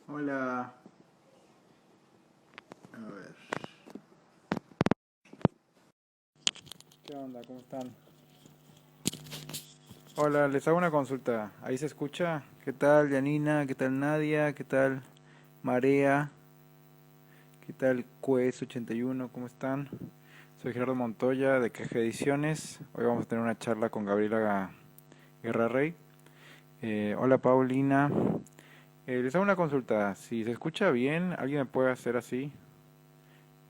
Hola. A ver. ¿Qué onda? ¿Cómo están? Hola, les hago una consulta. ¿Ahí se escucha? ¿Qué tal, Janina? ¿Qué tal, Nadia? ¿Qué tal, Marea? ¿Qué tal, Cues81? ¿Cómo están? Soy Gerardo Montoya de Caja Ediciones. Hoy vamos a tener una charla con Gabriela Guerra Rey. Hola, Paulina. Les hago una consulta. Si se escucha bien, ¿alguien me puede hacer así?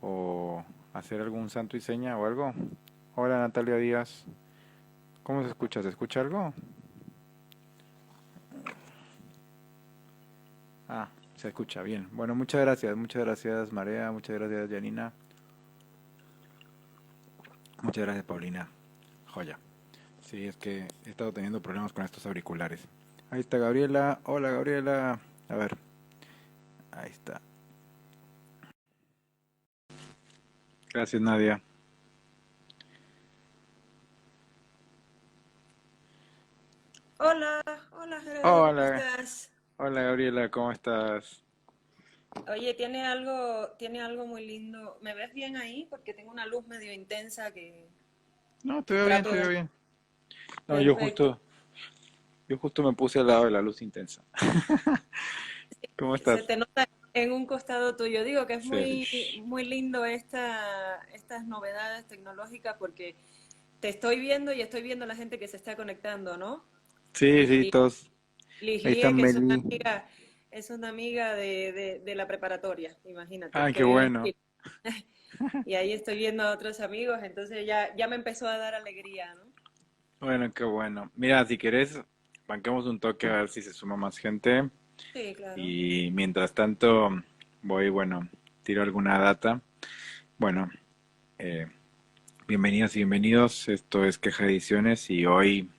¿O hacer algún santo y seña o algo? Hola, Natalia Díaz. ¿Cómo se escucha? ¿Se escucha algo? Ah, se escucha bien. Bueno, muchas gracias Marea, muchas gracias Janina, muchas gracias Paulina. Joya. Sí, es que he estado teniendo problemas con estos auriculares. Ahí está Gabriela. Hola Gabriela. A ver, ahí está. Gracias Nadia. Hola, hola Gerardo, ¿cómo Hola, estás? hola Gabriela, ¿cómo estás? Oye, tiene algo muy lindo. ¿Me ves bien ahí? Porque tengo una luz medio intensa No, te que veo bien, trato te veo de... bien. No, Perfecto. yo justo me puse al lado de la luz intensa. ¿Cómo Se estás? te nota en un costado tuyo. Digo que es Sí. muy lindo estas novedades tecnológicas porque te estoy viendo y estoy viendo a la gente que se está conectando, ¿no? Sí, sí, Ligie, todos. Ahí está Ligie, que Meli. es una amiga de la preparatoria, imagínate, Ay, qué que vive en bueno. Chile. Y ahí estoy viendo a otros amigos, entonces ya me empezó a dar alegría, ¿no? Bueno, qué bueno. Mira, si querés, banquemos un toque a ver si se suma más gente. Sí, claro. Y mientras tanto, bueno, tiro alguna data. Bueno, eh, bienvenidos y bienvenidos. Esto es Queja Ediciones y hoy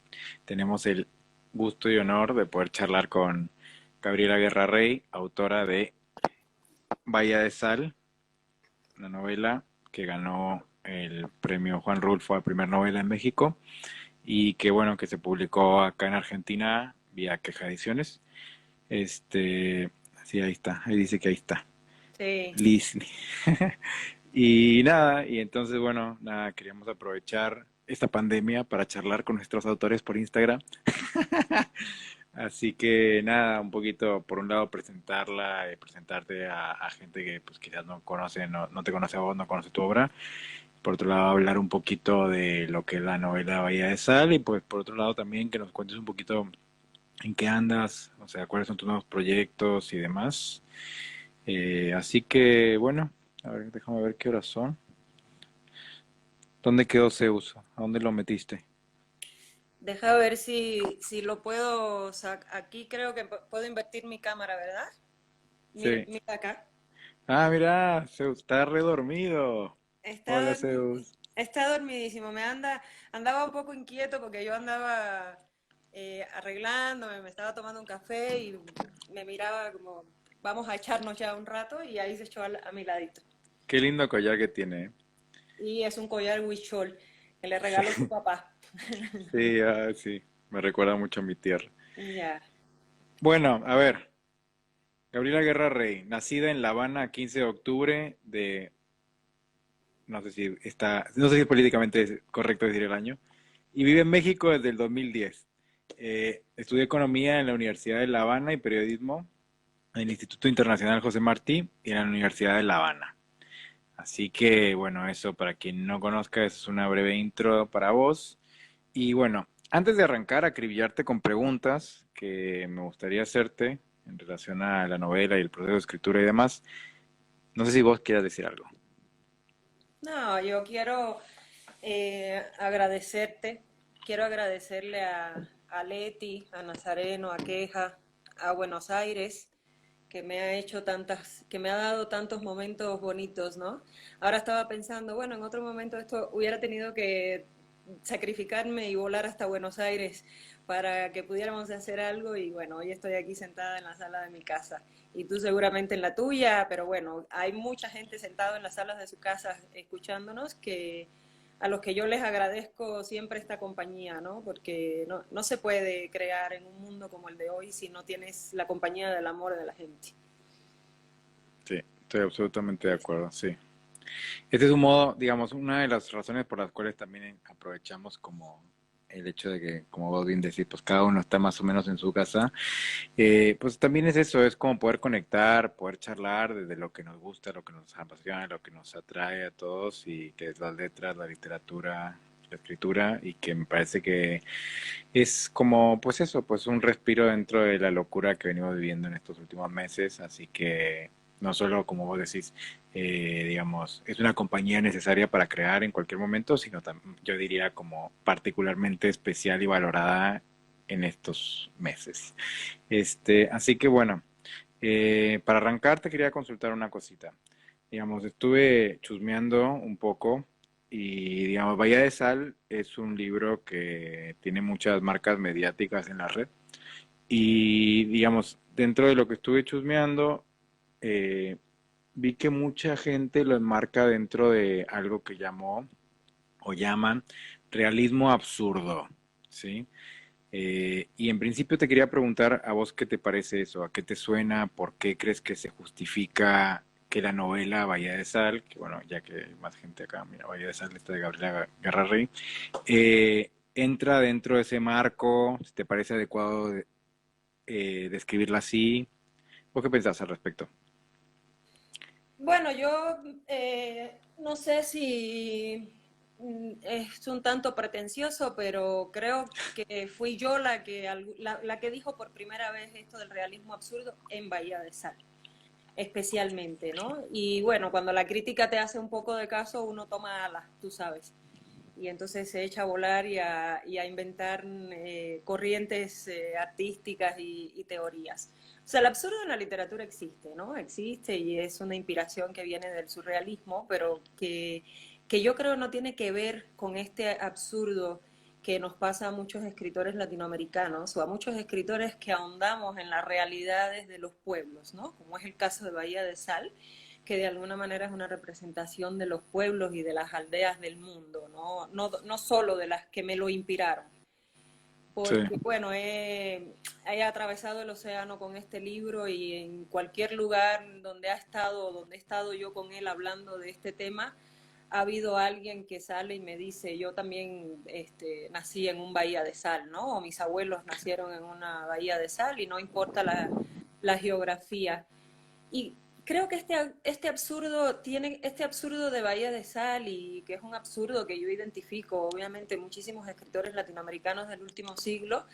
tenemos el gusto y honor de poder charlar con Gabriela Guerra Rey, autora de Bahía de Sal, una novela que ganó el premio Juan Rulfo a primer novela en México y que bueno, que se publicó acá en Argentina vía Queja Ediciones. Este, sí, ahí está, ahí dice que ahí está. Sí. Liz. Y nada, y entonces bueno, nada, queríamos aprovechar esta pandemia para charlar con nuestros autores por Instagram. Así que nada, un poquito, por un lado, presentarla, presentarte a gente que pues quizás no conoce, no te conoce a vos, no conoce tu obra. Por otro lado, hablar un poquito de lo que es la novela Bahía de Sal y pues por otro lado también que nos cuentes un poquito en qué andas, o sea, cuáles son tus nuevos proyectos y demás. Así que bueno, a ver, déjame ver qué horas son. ¿Dónde quedó Zeus? ¿A dónde lo metiste? Deja ver si lo puedo sacar. Aquí creo que puedo invertir mi cámara, ¿verdad? Mira, Sí. mira acá. Ah, mira, Zeus está redormido. Está, Hola, dormi- Zeus. está dormidísimo. Andaba un poco inquieto porque yo andaba arreglándome, me estaba tomando un café y me miraba como, vamos a echarnos ya un rato y ahí se echó a mi ladito. Qué lindo collar que tiene. Y es un collar huichol que le regaló su Sí, papá. sí, sí. Me recuerda mucho a mi tierra. Ya. Bueno, a ver. Gabriela Guerra Rey, nacida en La Habana 15 de octubre de, no sé si es políticamente correcto decir el año, y vive en México desde el 2010. Estudió economía en la Universidad de La Habana y periodismo en el Instituto Internacional José Martí y en la Universidad de La Habana. Así que, bueno, eso para quien no conozca, eso es una breve intro para vos. Y bueno, antes de arrancar a acribillarte con preguntas que me gustaría hacerte en relación a la novela y el proceso de escritura y demás, no sé si vos quieras decir algo. No, yo quiero agradecerte, quiero agradecerle a Leti, a Nazareno, a Queja, a Buenos Aires, que me ha hecho que me ha dado tantos momentos bonitos, ¿no? Ahora estaba pensando, bueno, en otro momento esto hubiera tenido que sacrificarme y volar hasta Buenos Aires para que pudiéramos hacer algo y bueno, hoy estoy aquí sentada en la sala de mi casa y tú seguramente en la tuya, pero bueno, hay mucha gente sentada en las salas de su casa escuchándonos a los que yo les agradezco siempre esta compañía, ¿no? Porque no se puede crear en un mundo como el de hoy si no tienes la compañía del amor de la gente. Estoy absolutamente de acuerdo, sí. Este es un modo, digamos, una de las razones por las cuales también aprovechamos como el hecho de que, como vos bien decís, pues cada uno está más o menos en su casa. Pues también es eso, es como poder conectar, poder charlar desde lo que nos gusta, lo que nos apasiona, lo que nos atrae a todos, y que es las letras, la literatura, la escritura, y que me parece que es como, pues eso, pues un respiro dentro de la locura que venimos viviendo en estos últimos meses, así que no solo, como vos decís, digamos, es una compañía necesaria para crear en cualquier momento, sino también, yo diría, como particularmente especial y valorada en estos meses. Así que bueno, para arrancar te quería consultar una cosita. Digamos, estuve chusmeando un poco y, digamos, Bahía de Sal es un libro que tiene muchas marcas mediáticas en la red y, digamos, dentro de lo que estuve chusmeando, eh, vi que mucha gente lo enmarca dentro de algo que llamó o llaman realismo absurdo, ¿sí? Y en principio te quería preguntar a vos qué te parece eso, a qué te suena, por qué crees que se justifica que la novela Bahía de Sal, que bueno, ya que hay más gente acá, mira, Bahía de Sal, esta de Gabriela Garrarrey, entra dentro de ese marco, si te parece adecuado describirla así. ¿Vos qué pensás al respecto? Bueno, yo no sé si es un tanto pretencioso, pero creo que fui yo la que dijo por primera vez esto del realismo absurdo en Bahía de Sal, especialmente, ¿no? Y bueno, cuando la crítica te hace un poco de caso, uno toma alas, tú sabes, y entonces se echa a volar y a inventar corrientes artísticas y teorías. O sea, el absurdo en la literatura existe, ¿no? Existe y es una inspiración que viene del surrealismo, pero que yo creo no tiene que ver con este absurdo que nos pasa a muchos escritores latinoamericanos o a muchos escritores que ahondamos en las realidades de los pueblos, ¿no? Como es el caso de Bahía de Sal, que de alguna manera es una representación de los pueblos y de las aldeas del mundo, no solo de las que me lo inspiraron. Sí, Porque, bueno, he atravesado el océano con este libro y en cualquier lugar donde ha estado, donde he estado yo con él hablando de este tema, ha habido alguien que sale y me dice, yo también nací en un bahía de sal, ¿no? O mis abuelos nacieron en una bahía de sal y no importa la geografía. Y creo que este absurdo de Bahía de Sal y que es un absurdo que yo identifico, obviamente, muchísimos escritores latinoamericanos del último siglo,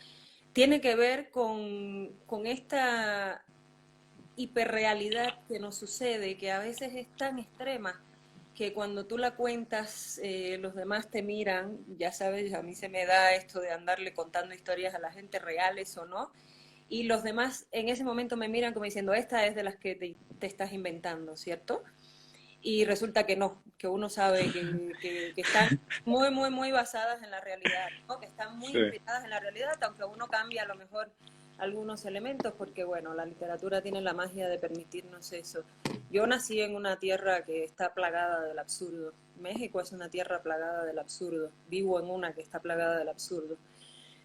tiene que ver con esta hiperrealidad que nos sucede, que a veces es tan extrema que cuando tú la cuentas, los demás te miran, ya sabes, a mí se me da esto de andarle contando historias a la gente reales o no, y los demás en ese momento me miran como diciendo, esta es de las que te estás inventando, ¿cierto? Y resulta que no, que uno sabe que están muy, muy, muy basadas en la realidad, ¿no? Que están muy sí, inspiradas en la realidad, aunque uno cambia a lo mejor algunos elementos, porque bueno, la literatura tiene la magia de permitirnos eso. Yo nací en una tierra que está plagada del absurdo. México es una tierra plagada del absurdo. Vivo en una que está plagada del absurdo.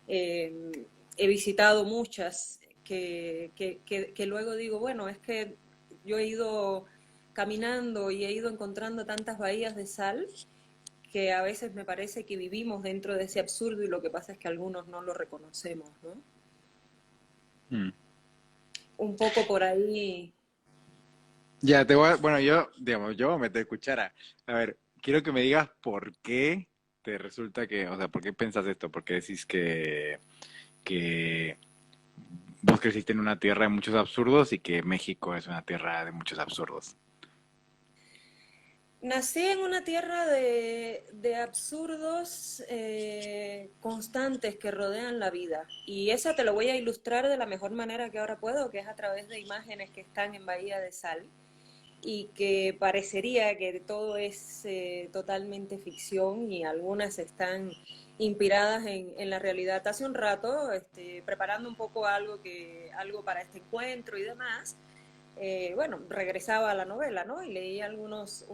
He visitado muchas que luego digo, bueno, es que yo he ido caminando y he ido encontrando tantas bahías de sal que a veces me parece que vivimos dentro de ese absurdo y lo que pasa es que algunos no lo reconocemos, ¿no? mm. Un poco por ahí. Ya, te voy a, bueno, yo, digamos, yo voy a meter cuchara. A ver, quiero que me digas por qué te resulta que, o sea, por qué pensás esto, por qué decís que vos creciste en una tierra de muchos absurdos y que México es una tierra de muchos absurdos. Nací en una tierra de absurdos constantes que rodean la vida. Y esa te lo voy a ilustrar de la mejor manera que ahora puedo, que es a través de imágenes que están en Bahía de Sal y que parecería que todo es totalmente ficción y algunas están inspiradas en la realidad. Hace un rato, preparando un poco algo para este encuentro y demás, bueno, regresaba a la novela, ¿no? Y leí algunos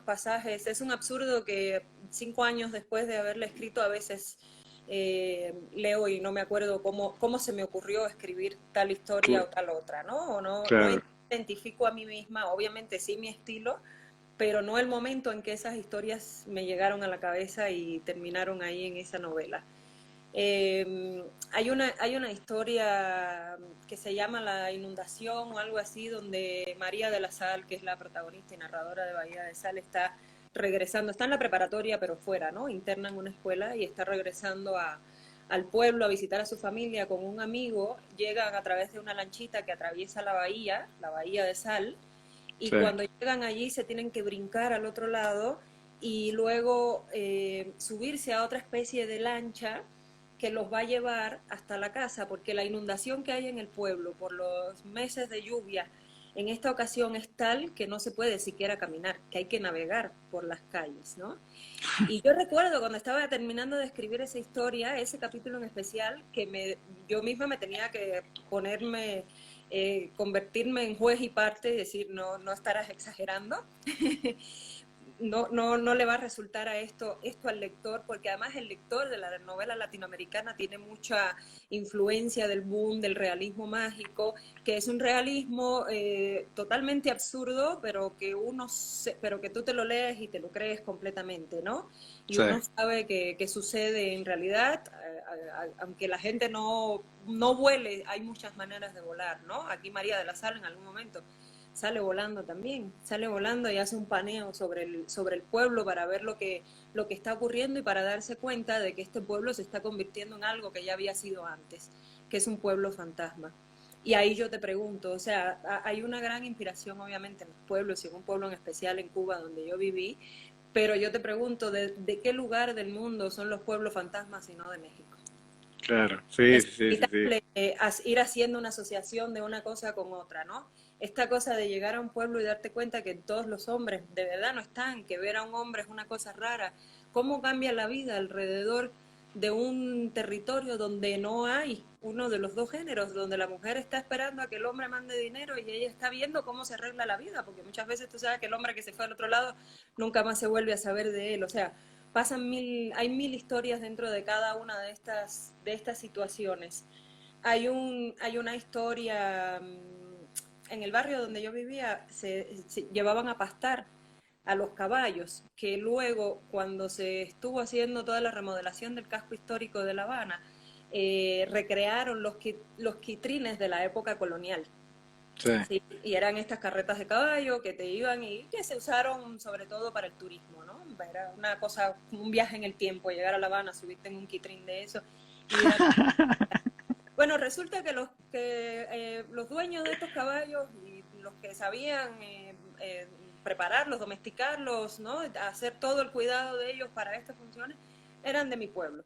pasajes. Es un absurdo que 5 años después de haberla escrito a veces leo y no me acuerdo cómo se me ocurrió escribir tal historia Cl- o tal otra, ¿no? O no, no claro. identifico a mí misma, obviamente sí mi estilo, pero no el momento en que esas historias me llegaron a la cabeza y terminaron ahí en esa novela. Hay una historia que se llama La Inundación o algo así, donde María de la Sal, que es la protagonista y narradora de Bahía de Sal, está regresando, está en la preparatoria pero fuera, ¿no? Interna en una escuela y está regresando al pueblo a visitar a su familia con un amigo. Llegan a través de una lanchita que atraviesa la bahía de Sal, y Sí, cuando llegan allí se tienen que brincar al otro lado y luego subirse a otra especie de lancha que los va a llevar hasta la casa, porque la inundación que hay en el pueblo por los meses de lluvia en esta ocasión es tal que no se puede siquiera caminar, que hay que navegar por las calles, ¿no? Y yo recuerdo cuando estaba terminando de escribir esa historia, ese capítulo en especial, que yo misma me tenía que ponerme, convertirme en juez y parte y decir, no, no estarás exagerando. No le va a resultar a esto al lector, porque además el lector de la novela latinoamericana tiene mucha influencia del boom, del realismo mágico, que es un realismo totalmente absurdo, pero que tú te lo lees y te lo crees completamente, ¿no? Y sí, uno sabe que sucede en realidad, aunque la gente no vuele, hay muchas maneras de volar, ¿no? Aquí María de la Sal en algún momento sale volando también, sale volando y hace un paneo sobre el pueblo para ver lo que está ocurriendo y para darse cuenta de que este pueblo se está convirtiendo en algo que ya había sido antes, que es un pueblo fantasma. Y ahí yo te pregunto, o sea, hay una gran inspiración obviamente en los pueblos y en un pueblo en especial en Cuba donde yo viví, pero yo te pregunto, ¿de qué lugar del mundo son los pueblos fantasmas y no de México? claro, sí, Es sí, sí, sí, inevitable ir haciendo una asociación de una cosa con otra, ¿no? Esta cosa de llegar a un pueblo y darte cuenta que todos los hombres de verdad no están, que ver a un hombre es una cosa rara. ¿Cómo cambia la vida alrededor de un territorio donde no hay uno de los dos géneros, donde la mujer está esperando a que el hombre mande dinero y ella está viendo cómo se arregla la vida? Porque muchas veces tú sabes que el hombre que se fue al otro lado nunca más se vuelve a saber de él. O sea, hay mil historias dentro de cada una de estas situaciones. Hay una historia en el barrio donde yo vivía, se llevaban a pastar a los caballos, que luego, cuando se estuvo haciendo toda la remodelación del casco histórico de La Habana, recrearon los quitrines de la época colonial. sí, Sí, y eran estas carretas de caballo que te iban y que se usaron sobre todo para el turismo, ¿no? Era una cosa, un viaje en el tiempo, llegar a La Habana, subirte en un quitrín de eso y ir a... Bueno, resulta que los dueños de estos caballos y los que sabían prepararlos, domesticarlos, ¿no? Hacer todo el cuidado de ellos para estas funciones, eran de mi pueblo.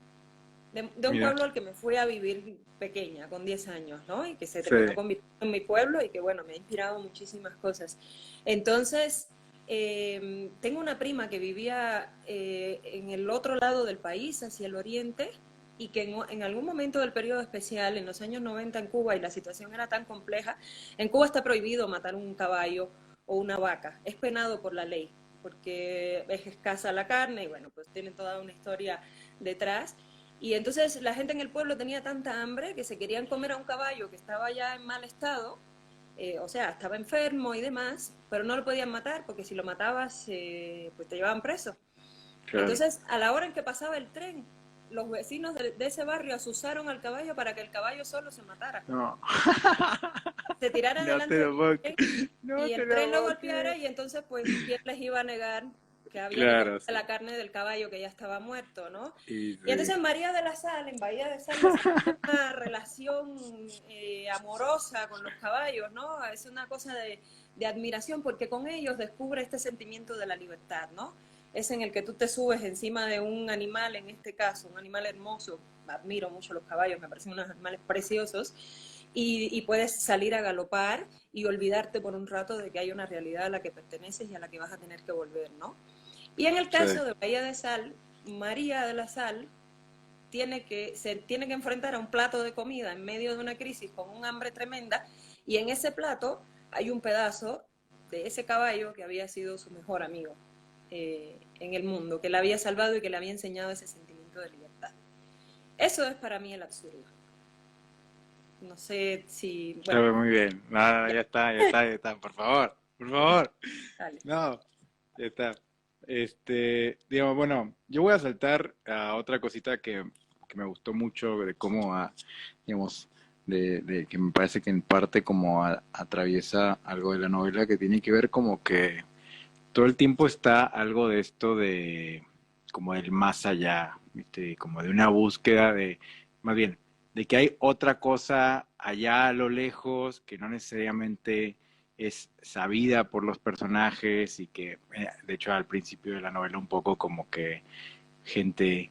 De un mira, pueblo al que me fui a vivir pequeña, con 10 años, ¿no? Y que se sí, terminó convirtiendo en mi pueblo y que, bueno, me ha inspirado muchísimas cosas. Entonces, tengo una prima que vivía en el otro lado del país, hacia el oriente, y que en algún momento del periodo especial, en los años 90 en Cuba, y la situación era tan compleja, en Cuba está prohibido matar un caballo o una vaca, es penado por la ley, porque es escasa la carne y, bueno, pues tienen toda una historia detrás. Y entonces la gente en el pueblo tenía tanta hambre que se querían comer a un caballo que estaba ya en mal estado, o sea, estaba enfermo y demás, pero no lo podían matar porque si lo matabas, pues te llevaban preso. claro. Entonces, a la hora en que pasaba el tren, los vecinos de ese barrio asusaron al caballo para que el caballo solo se matara. No, Se tirara no te delante lo del puedo, tren no y te el lo tren lo puedo golpeara creer. y entonces, pues, ¿quién les iba a negar que había que comer Claro, sí. la carne del caballo que ya estaba muerto, ¿no? Y Y sí, entonces María de la Sal, en Bahía de Sal, desarrolla una relación amorosa con los caballos, ¿no? Es una cosa de admiración porque con ellos descubre este sentimiento de la libertad, ¿no? Es en el que tú te subes encima de un animal, en este caso, un animal hermoso. Admiro mucho los caballos, me parecen unos animales preciosos. Y puedes salir a galopar y olvidarte por un rato de que hay una realidad a la que perteneces y a la que vas a tener que volver, ¿no? Y en el sí, caso de Bahía de Sal, María de la Sal se tiene que enfrentar a un plato de comida en medio de una crisis con un hambre tremenda y en ese plato hay un pedazo de ese caballo que había sido su mejor amigo en el mundo, que la había salvado y que le había enseñado ese sentimiento de libertad. Eso es para mí el absurdo. No sé si, Está bueno, muy bien. No, no, no, ya, ya está, ya está, ya está. Por favor, por favor. dale. No, ya está. Digamos, bueno, yo voy a saltar a otra cosita que me gustó mucho de cómo, digamos, de que me parece que en parte como atraviesa algo de la novela que tiene que ver como que todo el tiempo está algo de esto de como del más allá, ¿viste? Como de una búsqueda de, más bien, de que hay otra cosa allá a lo lejos que no necesariamente es sabida por los personajes y que, de hecho, al principio de la novela un poco como que gente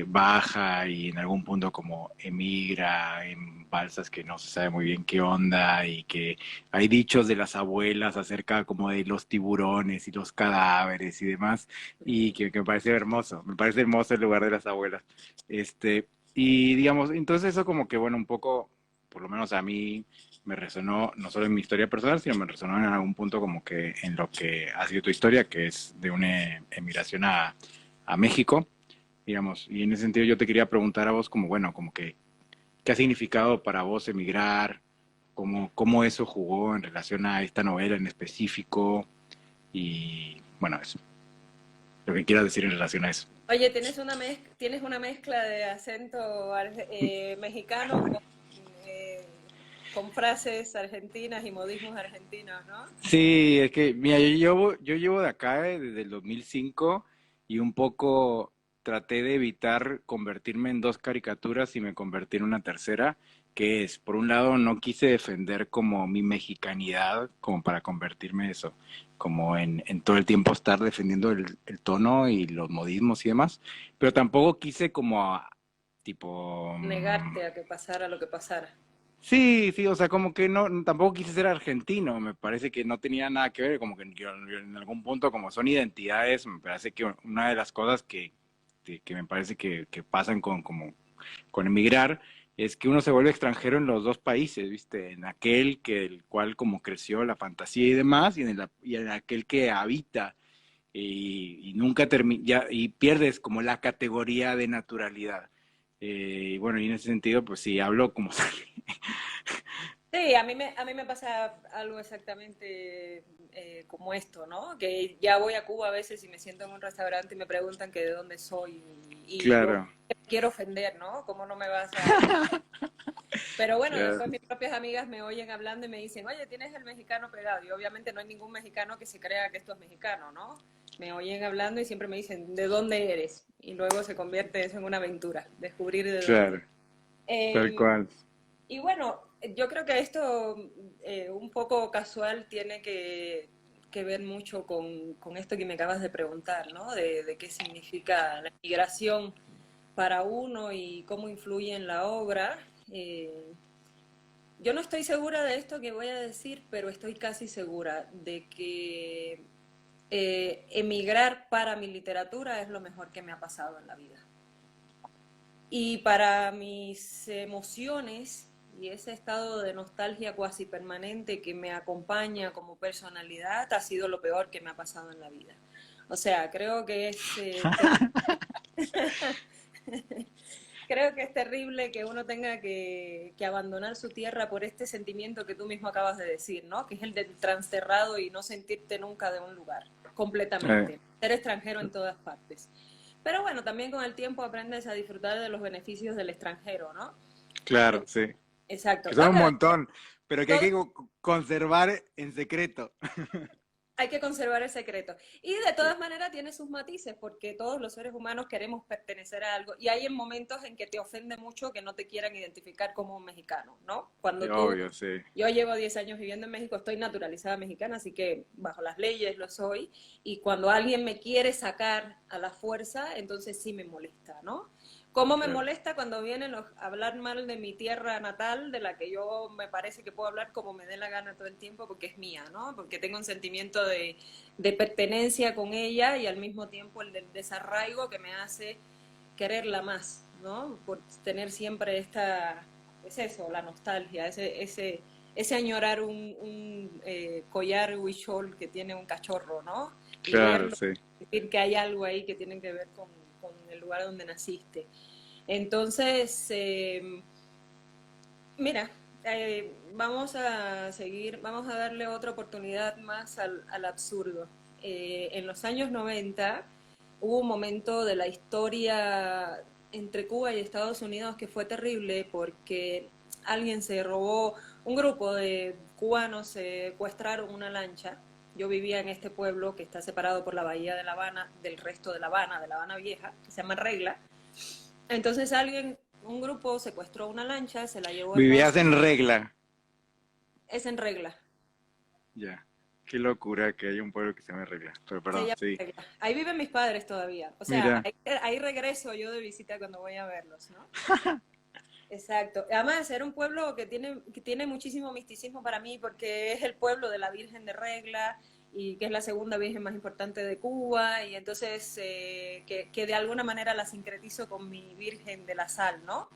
baja y en algún punto como emigra en balsas que no se sabe muy bien qué onda y que hay dichos de las abuelas acerca como de los tiburones y los cadáveres y demás y que me parece hermoso el lugar de las abuelas. Y digamos, entonces eso como que bueno, un poco, por lo menos a mí me resonó no solo en mi historia personal, sino me resonó en algún punto como que en lo que ha sido tu historia, que es de una emigración a México digamos, y en ese sentido yo te quería preguntar a vos como, bueno, como que, ¿qué ha significado para vos emigrar? ¿Cómo eso jugó en relación a esta novela en específico? Y bueno, eso, lo que quieras decir en relación a eso. Oye, tienes una mezcla de acento mexicano con frases argentinas y modismos argentinos, ¿no? Sí, es que, mira, yo llevo de acá desde el 2005 y un poco traté de evitar convertirme en dos caricaturas y me convertí en una tercera, que es, por un lado, no quise defender como mi mexicanidad, como para convertirme eso, como en todo el tiempo estar defendiendo el tono y los modismos y demás, pero tampoco quise como, tipo, Negarte a que pasara lo que pasara. sí, sí, o sea, como que no, tampoco quise ser argentino, me parece que no tenía nada que ver, como que yo en algún punto, como son identidades, me parece que una de las cosas que me parece que pasan con emigrar es que uno se vuelve extranjero en los dos países, ¿viste? En aquel que el cual como creció la fantasía y demás, y en aquel que habita y nunca termina, y pierdes como la categoría de naturalidad. Y bueno, y en ese sentido, pues sí, hablo como Sí, a mí me pasa algo exactamente como esto, ¿no? Que ya voy a Cuba a veces y me siento en un restaurante y me preguntan que de dónde soy y yo claro. quiero ofender, ¿no? ¿Cómo no me vas a...? Pero bueno, Claro, después mis propias amigas me oyen hablando y me dicen, oye, tienes el mexicano pegado. Y obviamente no hay ningún mexicano que se crea que esto es mexicano, ¿no? Me oyen hablando y siempre me dicen, ¿de dónde eres? Y luego se convierte eso en una aventura, descubrir de dónde. claro, tal Eh, cual. y bueno, yo creo que esto un poco casual tiene que ver mucho con esto que me acabas de preguntar, ¿no? De qué significa la migración para uno y cómo influye en la obra. Eh, yo no estoy segura de esto que voy a decir, pero estoy casi segura de que emigrar para mi literatura es lo mejor que me ha pasado en la vida. Y para mis emociones y ese estado de nostalgia cuasi permanente que me acompaña como personalidad ha sido lo peor que me ha pasado en la vida. O sea, creo que es terrible que uno tenga que abandonar su tierra por este sentimiento que tú mismo acabas de decir, ¿no? Que es el del transterrado y no sentirte nunca de un lugar, Eh, completamente. Ser extranjero en todas partes. Pero bueno, también con el tiempo aprendes a disfrutar de los beneficios del extranjero, ¿no? claro, sí. Que Exacto. son Tengo un que decir, montón, pero que hay todo, que conservar en secreto. hay que conservar el secreto. Y de Sí, todas maneras tiene sus matices, porque todos los seres humanos queremos pertenecer a algo. Y hay en momentos en que te ofende mucho que no te quieran identificar como un mexicano, ¿no? sí, Cuando tú, obvio, sí. yo llevo 10 años viviendo en México, estoy naturalizada mexicana, así que bajo las leyes lo soy. Y cuando alguien me quiere sacar a la fuerza, entonces sí me molesta, ¿no? ¿Cómo me Claro, molesta cuando vienen a hablar mal de mi tierra natal, de la que yo me parece que puedo hablar como me dé la gana todo el tiempo porque es mía, ¿no? Porque tengo un sentimiento de pertenencia con ella y al mismo tiempo el del desarraigo que me hace quererla más, ¿no? Por tener siempre esta, es eso, la nostalgia, ese añorar un collar huichol que tiene un cachorro, ¿no? Y claro, verlo, sí. sentir que hay algo ahí que tiene que ver con el lugar donde naciste. Entonces, Mira, vamos a seguir, vamos a darle otra oportunidad más al absurdo. En los años 90 hubo un momento de la historia entre Cuba y Estados Unidos que fue terrible porque alguien se robó, un grupo de cubanos secuestraron una lancha. Yo vivía en este pueblo que está separado por la bahía de La Habana del resto de La Habana Vieja, que se llama Regla. Entonces un grupo secuestró una lancha, se la llevó a Vivías Estados en Unidos. regla. Es en Regla, Ya. Qué locura que haya un pueblo que se llame regla. Pero se perdón, llama sí. Regla. Ahí viven mis padres todavía. O sea, Mira, ahí regreso yo de visita cuando voy a verlos, ¿no? Exacto. Además, era un pueblo que tiene muchísimo misticismo para mí porque es el pueblo de la Virgen de Regla y que es la segunda virgen más importante de Cuba y entonces que de alguna manera la sincretizo con mi Virgen de la Sal, ¿no?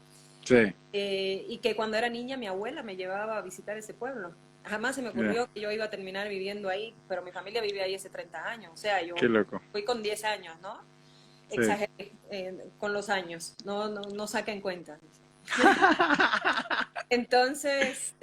sí, Y que cuando era niña mi abuela me llevaba a visitar ese pueblo. Jamás se me mira, ocurrió que yo iba a terminar viviendo ahí, pero mi familia vive ahí hace 30 años, o sea, qué yo loco. fui con 10 años, ¿no? Sí. Exageré con los años, no saquen cuentas. Entonces,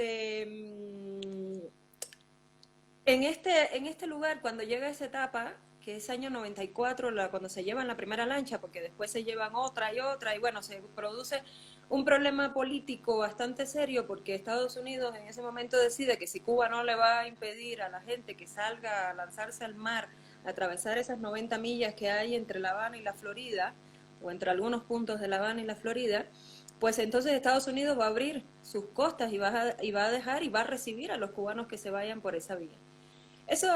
en este lugar, cuando llega esa etapa, que es año 94, cuando se llevan la primera lancha, porque después se llevan otra, y bueno, se produce un problema político bastante serio, porque Estados Unidos en ese momento decide que si Cuba no le va a impedir a la gente que salga a lanzarse al mar, a atravesar esas 90 millas que hay entre La Habana y la Florida, o entre algunos puntos de La Habana y la Florida, pues entonces Estados Unidos va a abrir sus costas y va a dejar y va a recibir a los cubanos que se vayan por esa vía. Eso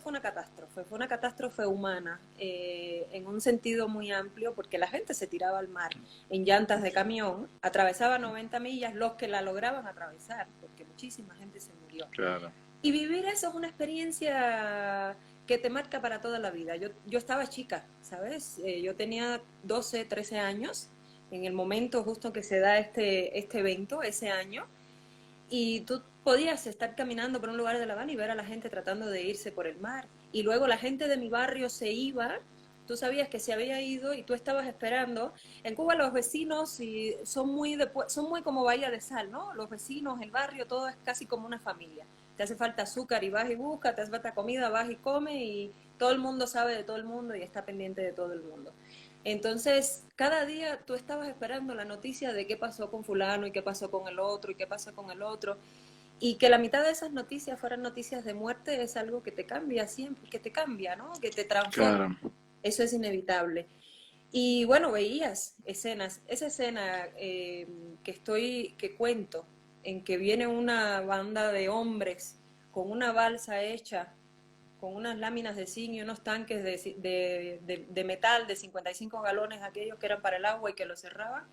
fue una catástrofe humana en un sentido muy amplio porque la gente se tiraba al mar en llantas de camión, atravesaba 90 millas los que la lograban atravesar, porque muchísima gente se murió. Claro. Y vivir eso es una experiencia que te marca para toda la vida. Yo estaba chica, ¿sabes? Yo tenía 12, 13 años en el momento justo que se da este evento, ese año, y tú podías estar caminando por un lugar de La Habana y ver a la gente tratando de irse por el mar. Y luego la gente de mi barrio se iba, tú sabías que se había ido y tú estabas esperando. En Cuba los vecinos son muy como Bahía de Sal, ¿no? Los vecinos, el barrio, todo es casi como una familia. Te hace falta azúcar y vas y buscas, te hace falta comida, vas y comes y todo el mundo sabe de todo el mundo y está pendiente de todo el mundo. Entonces, cada día tú estabas esperando la noticia de qué pasó con fulano y qué pasó con el otro y qué pasó con el otro. Y que la mitad de esas noticias fueran noticias de muerte es algo que te cambia siempre, que te cambia, ¿no? Que te transforma. Claro. Eso es inevitable. Y bueno, veías escenas, esa escena que cuento, en que viene una banda de hombres con una balsa hecha con unas láminas de zinc y unos tanques de metal de 55 galones, aquellos que eran para el agua y que lo cerraban,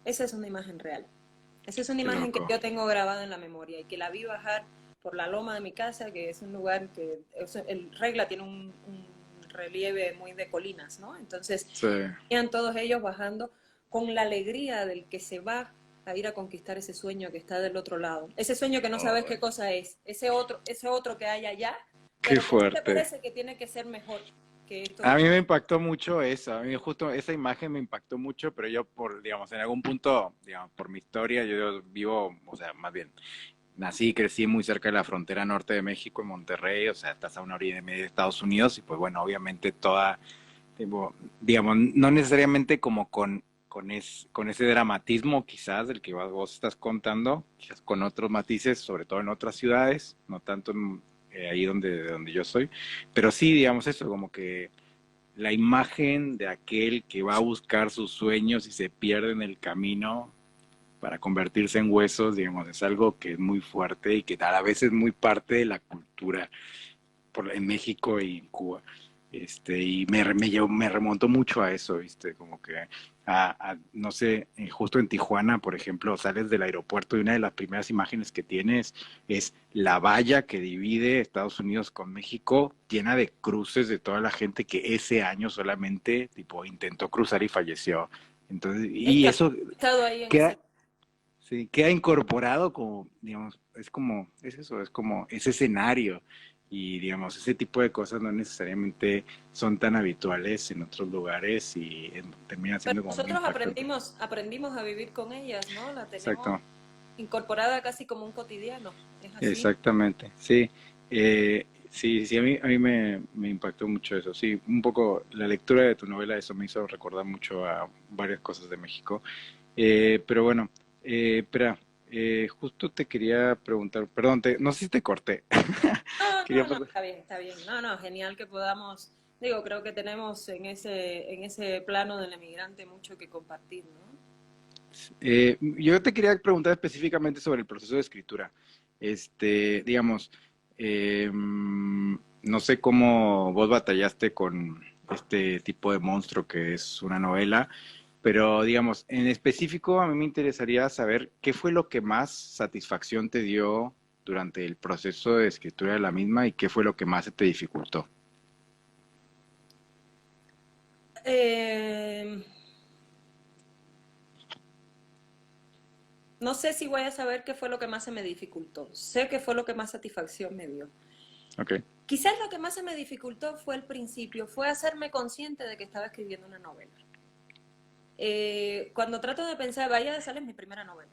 esa es una imagen real. Esa es una Qué imagen que loco. yo tengo grabada en la memoria y que la vi bajar por la loma de mi casa, que es un lugar que el Regla tiene un relieve muy de colinas, ¿no? Entonces, Sí. iban todos ellos bajando con la alegría del que se va a ir a conquistar ese sueño que está del otro lado. Ese sueño que no sabes Ay, qué cosa es, ese otro que hay allá, qué pero que sí te fuerte. parece que tiene que ser mejor que esto A que mí tú. me impactó mucho eso, a mí justo esa imagen me impactó mucho, pero yo por, digamos, en algún punto, digamos, por mi historia, yo vivo, o sea, más bien, nací y crecí muy cerca de la frontera norte de México, en Monterrey, o sea, estás a una hora y media de Estados Unidos, y pues bueno, obviamente toda, tipo, digamos, no necesariamente como con ese dramatismo quizás del que vos estás contando, quizás con otros matices, sobre todo en otras ciudades, no tanto ahí donde yo soy, pero sí, digamos eso, como que la imagen de aquel que va a buscar sus sueños y se pierde en el camino para convertirse en huesos, digamos, es algo que es muy fuerte y que a la vez es muy parte de la cultura en México y en Cuba. Y me remonto mucho a eso, ¿viste? Como que, no sé, justo en Tijuana, por ejemplo, sales del aeropuerto y una de las primeras imágenes que tienes es la valla que divide Estados Unidos con México, llena de cruces de toda la gente que ese año solamente, tipo, intentó cruzar y falleció. Entonces, He y estado, eso he estado ahí en ese. queda, sí, queda incorporado como, digamos, es eso, es como ese escenario. y digamos, ese tipo de cosas no necesariamente son tan habituales en otros lugares y termina Pero siendo como un nosotros impacto. aprendimos a vivir con ellas, ¿no? La tenemos Exacto, incorporada casi como un cotidiano, es así. exactamente, sí. Sí, sí, a mí me impactó mucho eso. Sí, un poco la lectura de tu novela, eso me hizo recordar mucho a varias cosas de México. Pero bueno, espera, justo te quería preguntar, perdón, no sé si te corté. No, Quería, no, no, está bien, está bien. No, no, genial que podamos, digo, creo que tenemos en ese plano del emigrante mucho que compartir, ¿no? yo te quería preguntar específicamente sobre el proceso de escritura. Digamos, no sé cómo vos batallaste con este tipo de monstruo que es una novela, pero digamos, en específico a mí me interesaría saber qué fue lo que más satisfacción te dio durante el proceso de escritura de la misma y qué fue lo que más se te dificultó. Eh, no sé si voy a saber qué fue lo que más se me dificultó. Sé que fue lo que más satisfacción me dio. Ok. Quizás lo que más se me dificultó fue el principio, fue hacerme consciente de que estaba escribiendo una novela. Cuando trato de pensar, Bahía de Sal es mi primera novela.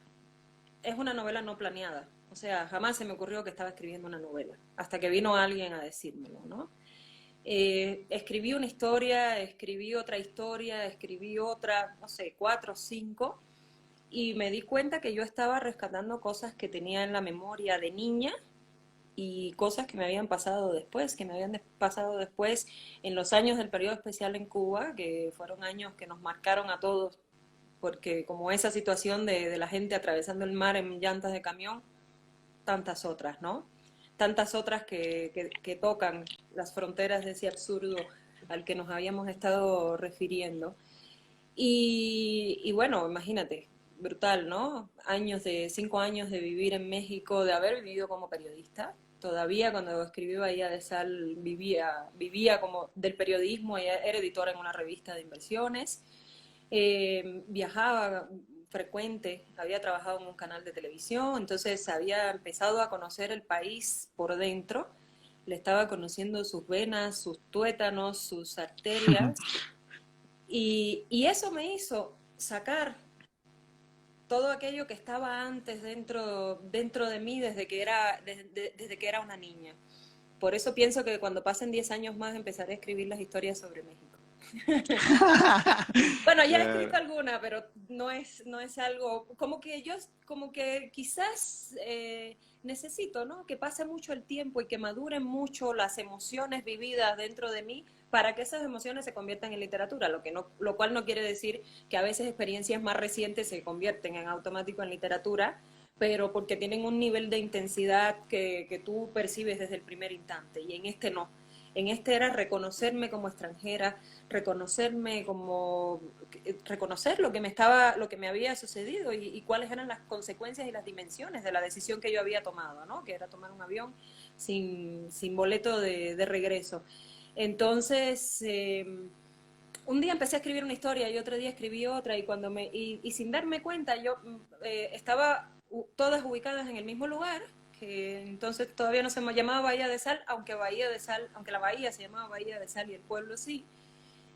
Es una novela no planeada. O sea, jamás se me ocurrió que estaba escribiendo una novela, hasta que vino alguien a decírmelo, ¿no? Escribí una historia, escribí otra, no sé, cuatro o cinco, y me di cuenta que yo estaba rescatando cosas que tenía en la memoria de niña y cosas que me habían pasado después, que me habían pasado después en los años del periodo especial en Cuba, que fueron años que nos marcaron a todos, porque como esa situación de la gente atravesando el mar en llantas de camión, tantas otras, ¿no? Tantas otras que tocan las fronteras de ese absurdo al que nos habíamos estado refiriendo. Y bueno, imagínate, brutal, ¿no? 5 años de vivir en México, de haber vivido como periodista. Todavía cuando escribí Bahía de Sal vivía como del periodismo, y era editora en una revista de inversiones. Viajaba frecuente, había trabajado en un canal de televisión, entonces había empezado a conocer el país por dentro, le estaba conociendo sus venas, sus tuétanos, sus arterias, y eso me hizo sacar todo aquello que estaba antes dentro de mí desde que era una niña. Por eso pienso que cuando pasen 10 años más empezaré a escribir las historias sobre México. Bueno, ya he escrito Claro. alguna, pero no es algo, como que quizás necesito, ¿no? Que pase mucho el tiempo y que maduren mucho las emociones vividas dentro de mí para que esas emociones se conviertan en literatura, lo cual no quiere decir que a veces experiencias más recientes se convierten en automático en literatura, pero porque tienen un nivel de intensidad que tú percibes desde el primer instante, y en este no. En este era reconocerme como extranjera, reconocerme como reconocer lo que me había sucedido y cuáles eran las consecuencias y las dimensiones de la decisión que yo había tomado, ¿no? Que era tomar un avión sin boleto de regreso. Entonces, un día empecé a escribir una historia y otro día escribí otra, y sin darme cuenta yo estaba todas ubicadas en el mismo lugar, que entonces todavía no se llamaba Bahía de Sal, aunque la bahía se llamaba Bahía de Sal y el pueblo sí.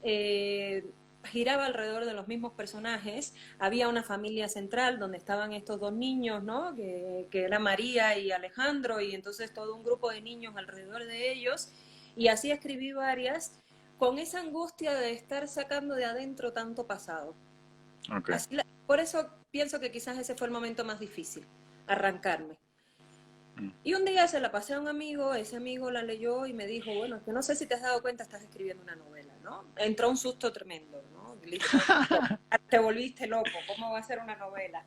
eh, Giraba alrededor de los mismos personajes. Había una familia central donde estaban estos dos niños, ¿no? Que era María y Alejandro, y entonces todo un grupo de niños alrededor de ellos. Y así escribí varias, con esa angustia de estar sacando de adentro tanto pasado. Ok. Por eso pienso que quizás ese fue el momento más difícil, arrancarme. Mm. Y un día se la pasé a un amigo, ese amigo la leyó y me dijo, bueno, es que no sé si te has dado cuenta, estás escribiendo una novela, ¿no? Entró un susto tremendo, ¿no? Le dije, te volviste loco, ¿cómo va a ser una novela?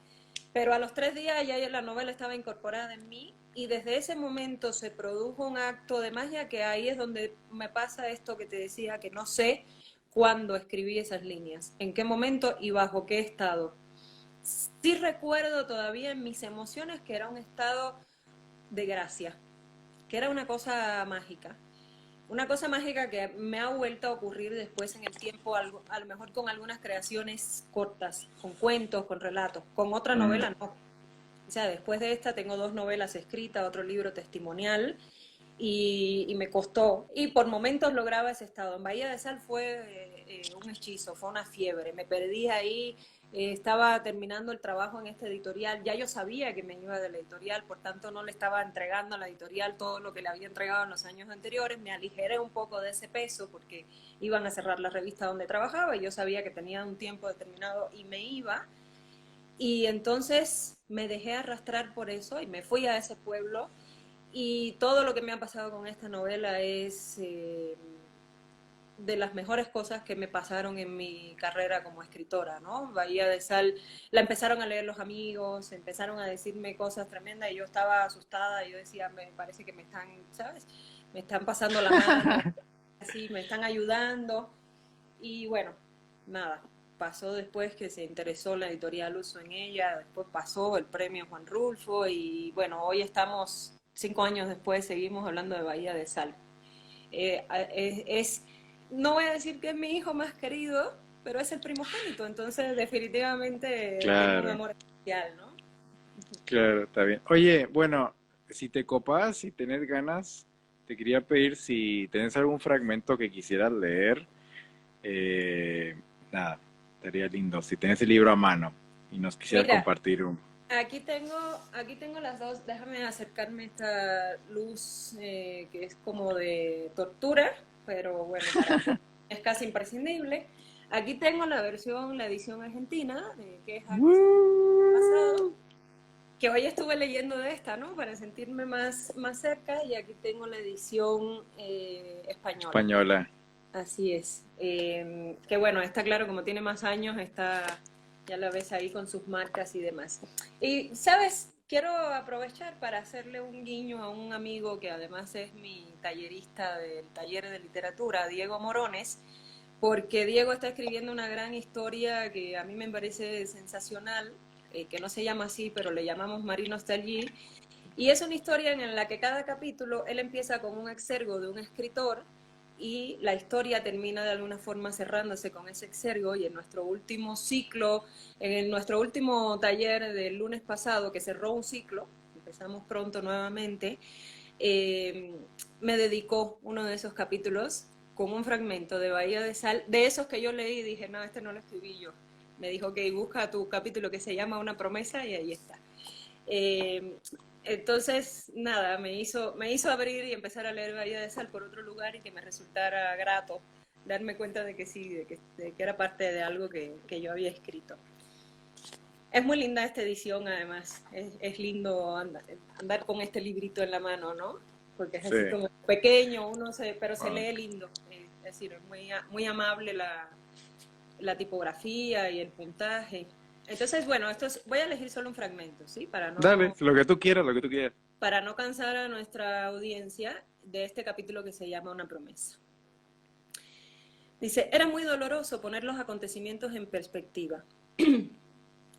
Pero a los 3 días ya la novela estaba incorporada en mí, y desde ese momento se produjo un acto de magia, que ahí es donde me pasa esto que te decía, que no sé cuándo escribí esas líneas, en qué momento y bajo qué estado. Sí recuerdo todavía en mis emociones que era un estado de gracia, que era una cosa mágica que me ha vuelto a ocurrir después en el tiempo, a lo mejor con algunas creaciones cortas, con cuentos, con relatos, con otra Mm. novela no. O sea, después de esta tengo 2 novelas escritas, otro libro testimonial, y me costó. Y por momentos lograba ese estado. En Bahía de Sal fue un hechizo, fue una fiebre. Me perdí ahí, estaba terminando el trabajo en este editorial. Ya yo sabía que me iba de la editorial, por tanto no le estaba entregando a la editorial todo lo que le había entregado en los años anteriores. Me aligeré un poco de ese peso porque iban a cerrar la revista donde trabajaba y yo sabía que tenía un tiempo determinado y me iba. Y entonces me dejé arrastrar por eso y me fui a ese pueblo y todo lo que me ha pasado con esta novela es de las mejores cosas que me pasaron en mi carrera como escritora, ¿no? Bahía de Sal, la empezaron a leer los amigos, empezaron a decirme cosas tremendas y yo estaba asustada y yo decía, me parece que me están, ¿sabes? Me están pasando la mano, así, me están ayudando. Y bueno, nada, pasó después que se interesó la editorial Uso en ella, después pasó el premio Juan Rulfo y bueno, hoy estamos 5 años después, seguimos hablando de Bahía de Sal. Es, no voy a decir que es mi hijo más querido, pero es el primogénito, entonces definitivamente tengo un Claro, amor especial, ¿no? claro, está bien. Oye, bueno, si te copas, si tenés ganas, te quería pedir si tenés algún fragmento que quisieras leer. eh, Nada, estaría lindo. Si tenés el libro a mano y nos quisieras Mira, compartir un... aquí tengo las dos, déjame acercarme a esta luz que es como de tortura, pero bueno, es casi imprescindible. Aquí tengo la versión, la edición argentina de Queja que salió el pasado, ¡Woo! que hoy estuve leyendo de esta, ¿no? Para sentirme más cerca, y aquí tengo la edición española. Española. Así es. Que bueno, está claro, como tiene más años, está, ya la ves ahí con sus marcas y demás. Y, ¿sabes? Quiero aprovechar para hacerle un guiño a un amigo que además es mi tallerista del taller de literatura, Diego Morones, porque Diego está escribiendo una gran historia que a mí me parece sensacional, que no se llama así, pero le llamamos Marine Nostalgie, y es una historia en la que cada capítulo él empieza con un exergo de un escritor y la historia termina de alguna forma cerrándose con ese exergo, y en nuestro último ciclo, en nuestro último taller del lunes pasado, que cerró un ciclo, empezamos pronto nuevamente, eh, me dedicó uno de esos capítulos con un fragmento de Bahía de Sal, de esos que yo leí y dije, no, este no lo escribí yo. Me dijo que busca tu capítulo que se llama Una promesa y ahí está. Eh, entonces, nada, me hizo abrir y empezar a leer Bahía de Sal por otro lugar y que me resultara grato darme cuenta de que sí, de que era parte de algo que yo había escrito. Es muy linda esta edición, además. Es lindo andar con este librito en la mano, ¿no? Porque es Sí. así como pequeño, pero se Ah, lee lindo. Es decir, es muy amable la tipografía y el puntaje. Entonces, bueno, voy a elegir solo un fragmento, ¿sí? dale, lo que tú quieras, lo que tú quieras. Para no cansar a nuestra audiencia de este capítulo que se llama Una promesa. Dice, era muy doloroso poner los acontecimientos en perspectiva.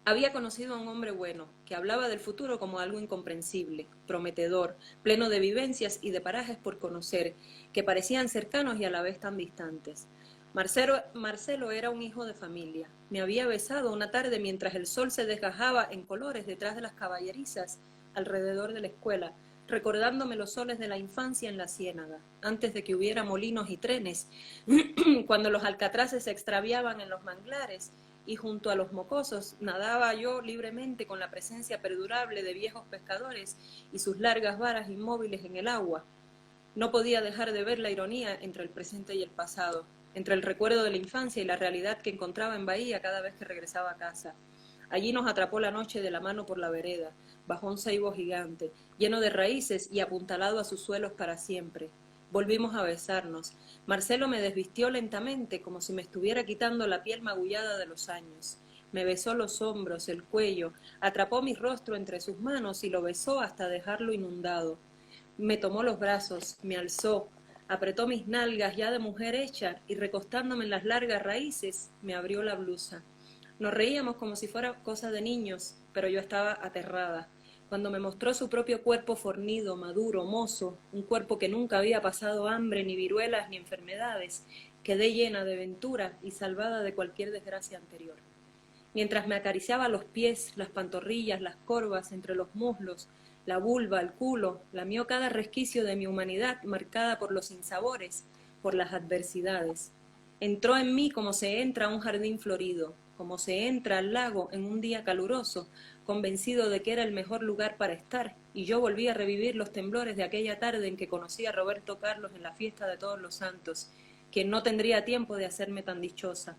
Había conocido a un hombre bueno, que hablaba del futuro como algo incomprensible, prometedor, pleno de vivencias y de parajes por conocer, que parecían cercanos y a la vez tan distantes. Marcelo era un hijo de familia. Me había besado una tarde mientras el sol se desgajaba en colores detrás de las caballerizas alrededor de la escuela, recordándome los soles de la infancia en la ciénaga, antes de que hubiera molinos y trenes, cuando los alcatraces se extraviaban en los manglares y junto a los mocosos nadaba yo libremente con la presencia perdurable de viejos pescadores y sus largas varas inmóviles en el agua. No podía dejar de ver la ironía entre el presente y el pasado, entre el recuerdo de la infancia y la realidad que encontraba en Bahía cada vez que regresaba a casa. Allí nos atrapó la noche de la mano por la vereda, bajo un ceibo gigante, lleno de raíces y apuntalado a sus suelos para siempre. Volvimos a besarnos. Marcelo me desvistió lentamente, como si me estuviera quitando la piel magullada de los años. Me besó los hombros, el cuello, atrapó mi rostro entre sus manos y lo besó hasta dejarlo inundado. Me tomó los brazos, me alzó, apretó mis nalgas ya de mujer hecha y recostándome en las largas raíces, me abrió la blusa. Nos reíamos como si fuera cosa de niños, pero yo estaba aterrada. Cuando me mostró su propio cuerpo fornido, maduro, mozo, un cuerpo que nunca había pasado hambre, ni viruelas, ni enfermedades, quedé llena de ventura y salvada de cualquier desgracia anterior. Mientras me acariciaba los pies, las pantorrillas, las corvas, entre los muslos, la vulva, el culo, lamió cada resquicio de mi humanidad marcada por los sinsabores, por las adversidades. Entró en mí como se entra a un jardín florido, como se entra al lago en un día caluroso, convencido de que era el mejor lugar para estar, y yo volví a revivir los temblores de aquella tarde en que conocí a Roberto Carlos en la fiesta de Todos los Santos, quien no tendría tiempo de hacerme tan dichosa.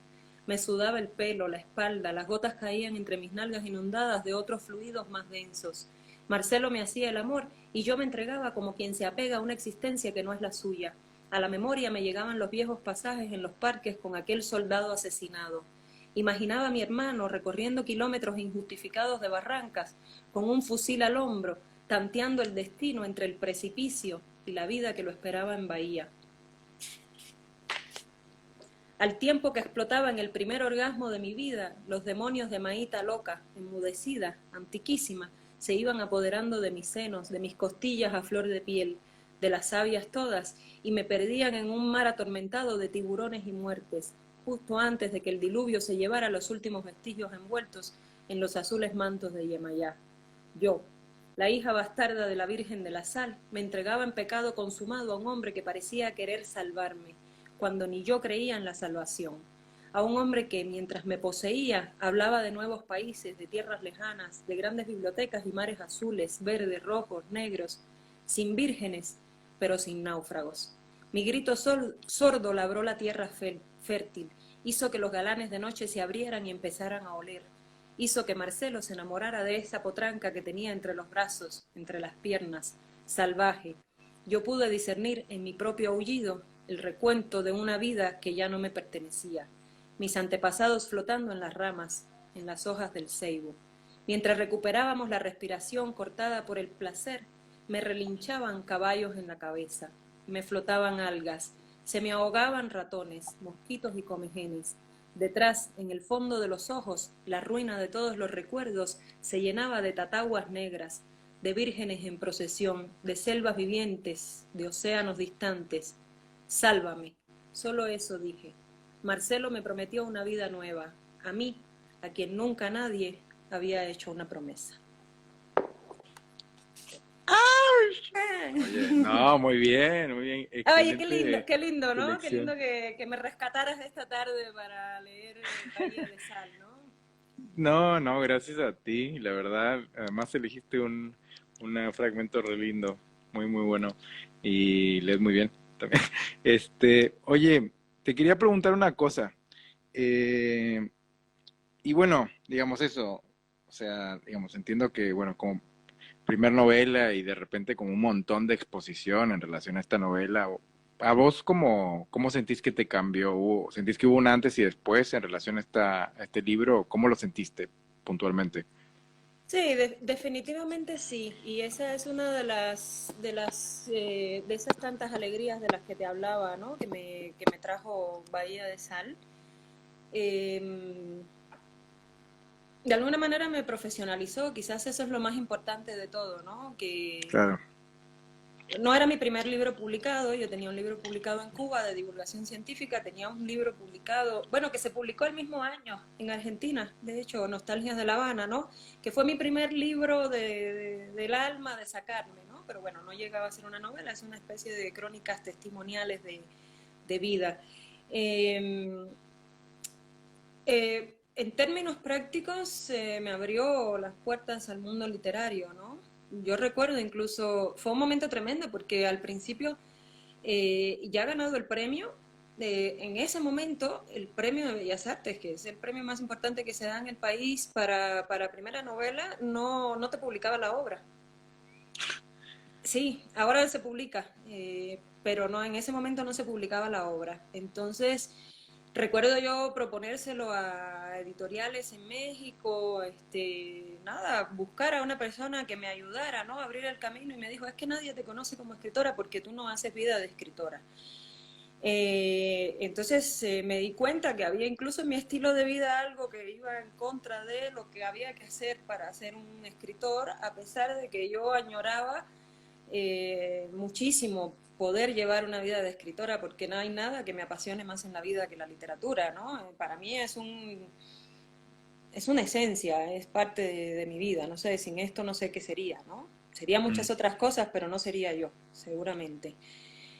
Me sudaba el pelo, la espalda, las gotas caían entre mis nalgas inundadas de otros fluidos más densos. Marcelo me hacía el amor y yo me entregaba como quien se apega a una existencia que no es la suya. A la memoria me llegaban los viejos pasajes en los parques con aquel soldado asesinado. Imaginaba a mi hermano recorriendo kilómetros injustificados de barrancas, con un fusil al hombro, tanteando el destino entre el precipicio y la vida que lo esperaba en Bahía. Al tiempo que explotaba en el primer orgasmo de mi vida, los demonios de Maíta loca, enmudecida, antiquísima, se iban apoderando de mis senos, de mis costillas a flor de piel, de las sabias todas, y me perdían en un mar atormentado de tiburones y muertes, justo antes de que el diluvio se llevara los últimos vestigios envueltos en los azules mantos de Yemayá. Yo, la hija bastarda de la Virgen de la Sal, me entregaba en pecado consumado a un hombre que parecía querer salvarme, cuando ni yo creía en la salvación, a un hombre que, mientras me poseía, hablaba de nuevos países, de tierras lejanas, de grandes bibliotecas y mares azules, verdes, rojos, negros, sin vírgenes, pero sin náufragos. Mi grito sordo labró la tierra fértil, hizo que los galanes de noche se abrieran y empezaran a oler, hizo que Marcelo se enamorara de esa potranca que tenía entre los brazos, entre las piernas, salvaje. Yo pude discernir en mi propio aullido el recuento de una vida que ya no me pertenecía, mis antepasados flotando en las ramas, en las hojas del ceibo. Mientras recuperábamos la respiración cortada por el placer, me relinchaban caballos en la cabeza, me flotaban algas, se me ahogaban ratones, mosquitos y comejenes. Detrás, en el fondo de los ojos, la ruina de todos los recuerdos se llenaba de tataguas negras, de vírgenes en procesión, de selvas vivientes, de océanos distantes. Sálvame, solo eso dije. Marcelo me prometió una vida nueva, a mí, a quien nunca nadie había hecho una promesa. Oye, no, muy bien, Oye, excelente qué lindo, ¿no? Qué lindo selección. que me rescataras esta tarde para leer Bahía de Sal, ¿no? No, no, gracias a ti, la verdad, además elegiste un fragmento re lindo, muy, muy bueno, y lees muy bien también. Oye, te quería preguntar una cosa, eh, y bueno, digamos eso, o sea, digamos, entiendo que, bueno, como primer novela y de repente como un montón de exposición en relación a esta novela. ¿A vos cómo sentís que te cambió? ¿Sentís que hubo un antes y después en relación a este libro? ¿Cómo lo sentiste puntualmente? Sí, definitivamente sí. Y esa es una de esas tantas alegrías de las que te hablaba, ¿no? Que me trajo Bahía de Sal. Eh, de alguna manera me profesionalizó, quizás eso es lo más importante de todo, ¿no? Que Claro, no era mi primer libro publicado, yo tenía un libro publicado en Cuba de divulgación científica, tenía un libro publicado, bueno, que se publicó el mismo año en Argentina, de hecho, Nostalgias de La Habana, ¿no? Que fue mi primer libro del alma, de sacarme, ¿no? Pero bueno, no llegaba a ser una novela, es una especie de crónicas testimoniales de vida. Eh, en términos prácticos, me abrió las puertas al mundo literario, ¿no? Yo recuerdo incluso, fue un momento tremendo porque al principio ya ganado el premio, en ese momento el premio de Bellas Artes, que es el premio más importante que se da en el país para primera novela, no te publicaba la obra. Sí, ahora se publica, pero no, en ese momento no se publicaba la obra. Entonces, recuerdo yo proponérselo a editoriales en México, nada, buscar a una persona que me ayudara, ¿no? Abrir el camino y me dijo, es que nadie te conoce como escritora porque tú no haces vida de escritora. Entonces me di cuenta que había incluso en mi estilo de vida algo que iba en contra de lo que había que hacer para ser un escritor, a pesar de que yo añoraba muchísimo poder llevar una vida de escritora, porque no hay nada que me apasione más en la vida que la literatura, ¿no? Para mí es una esencia, es parte de mi vida, no sé, sin esto no sé qué sería, ¿no? Sería Mm. muchas otras cosas, pero no sería yo, seguramente.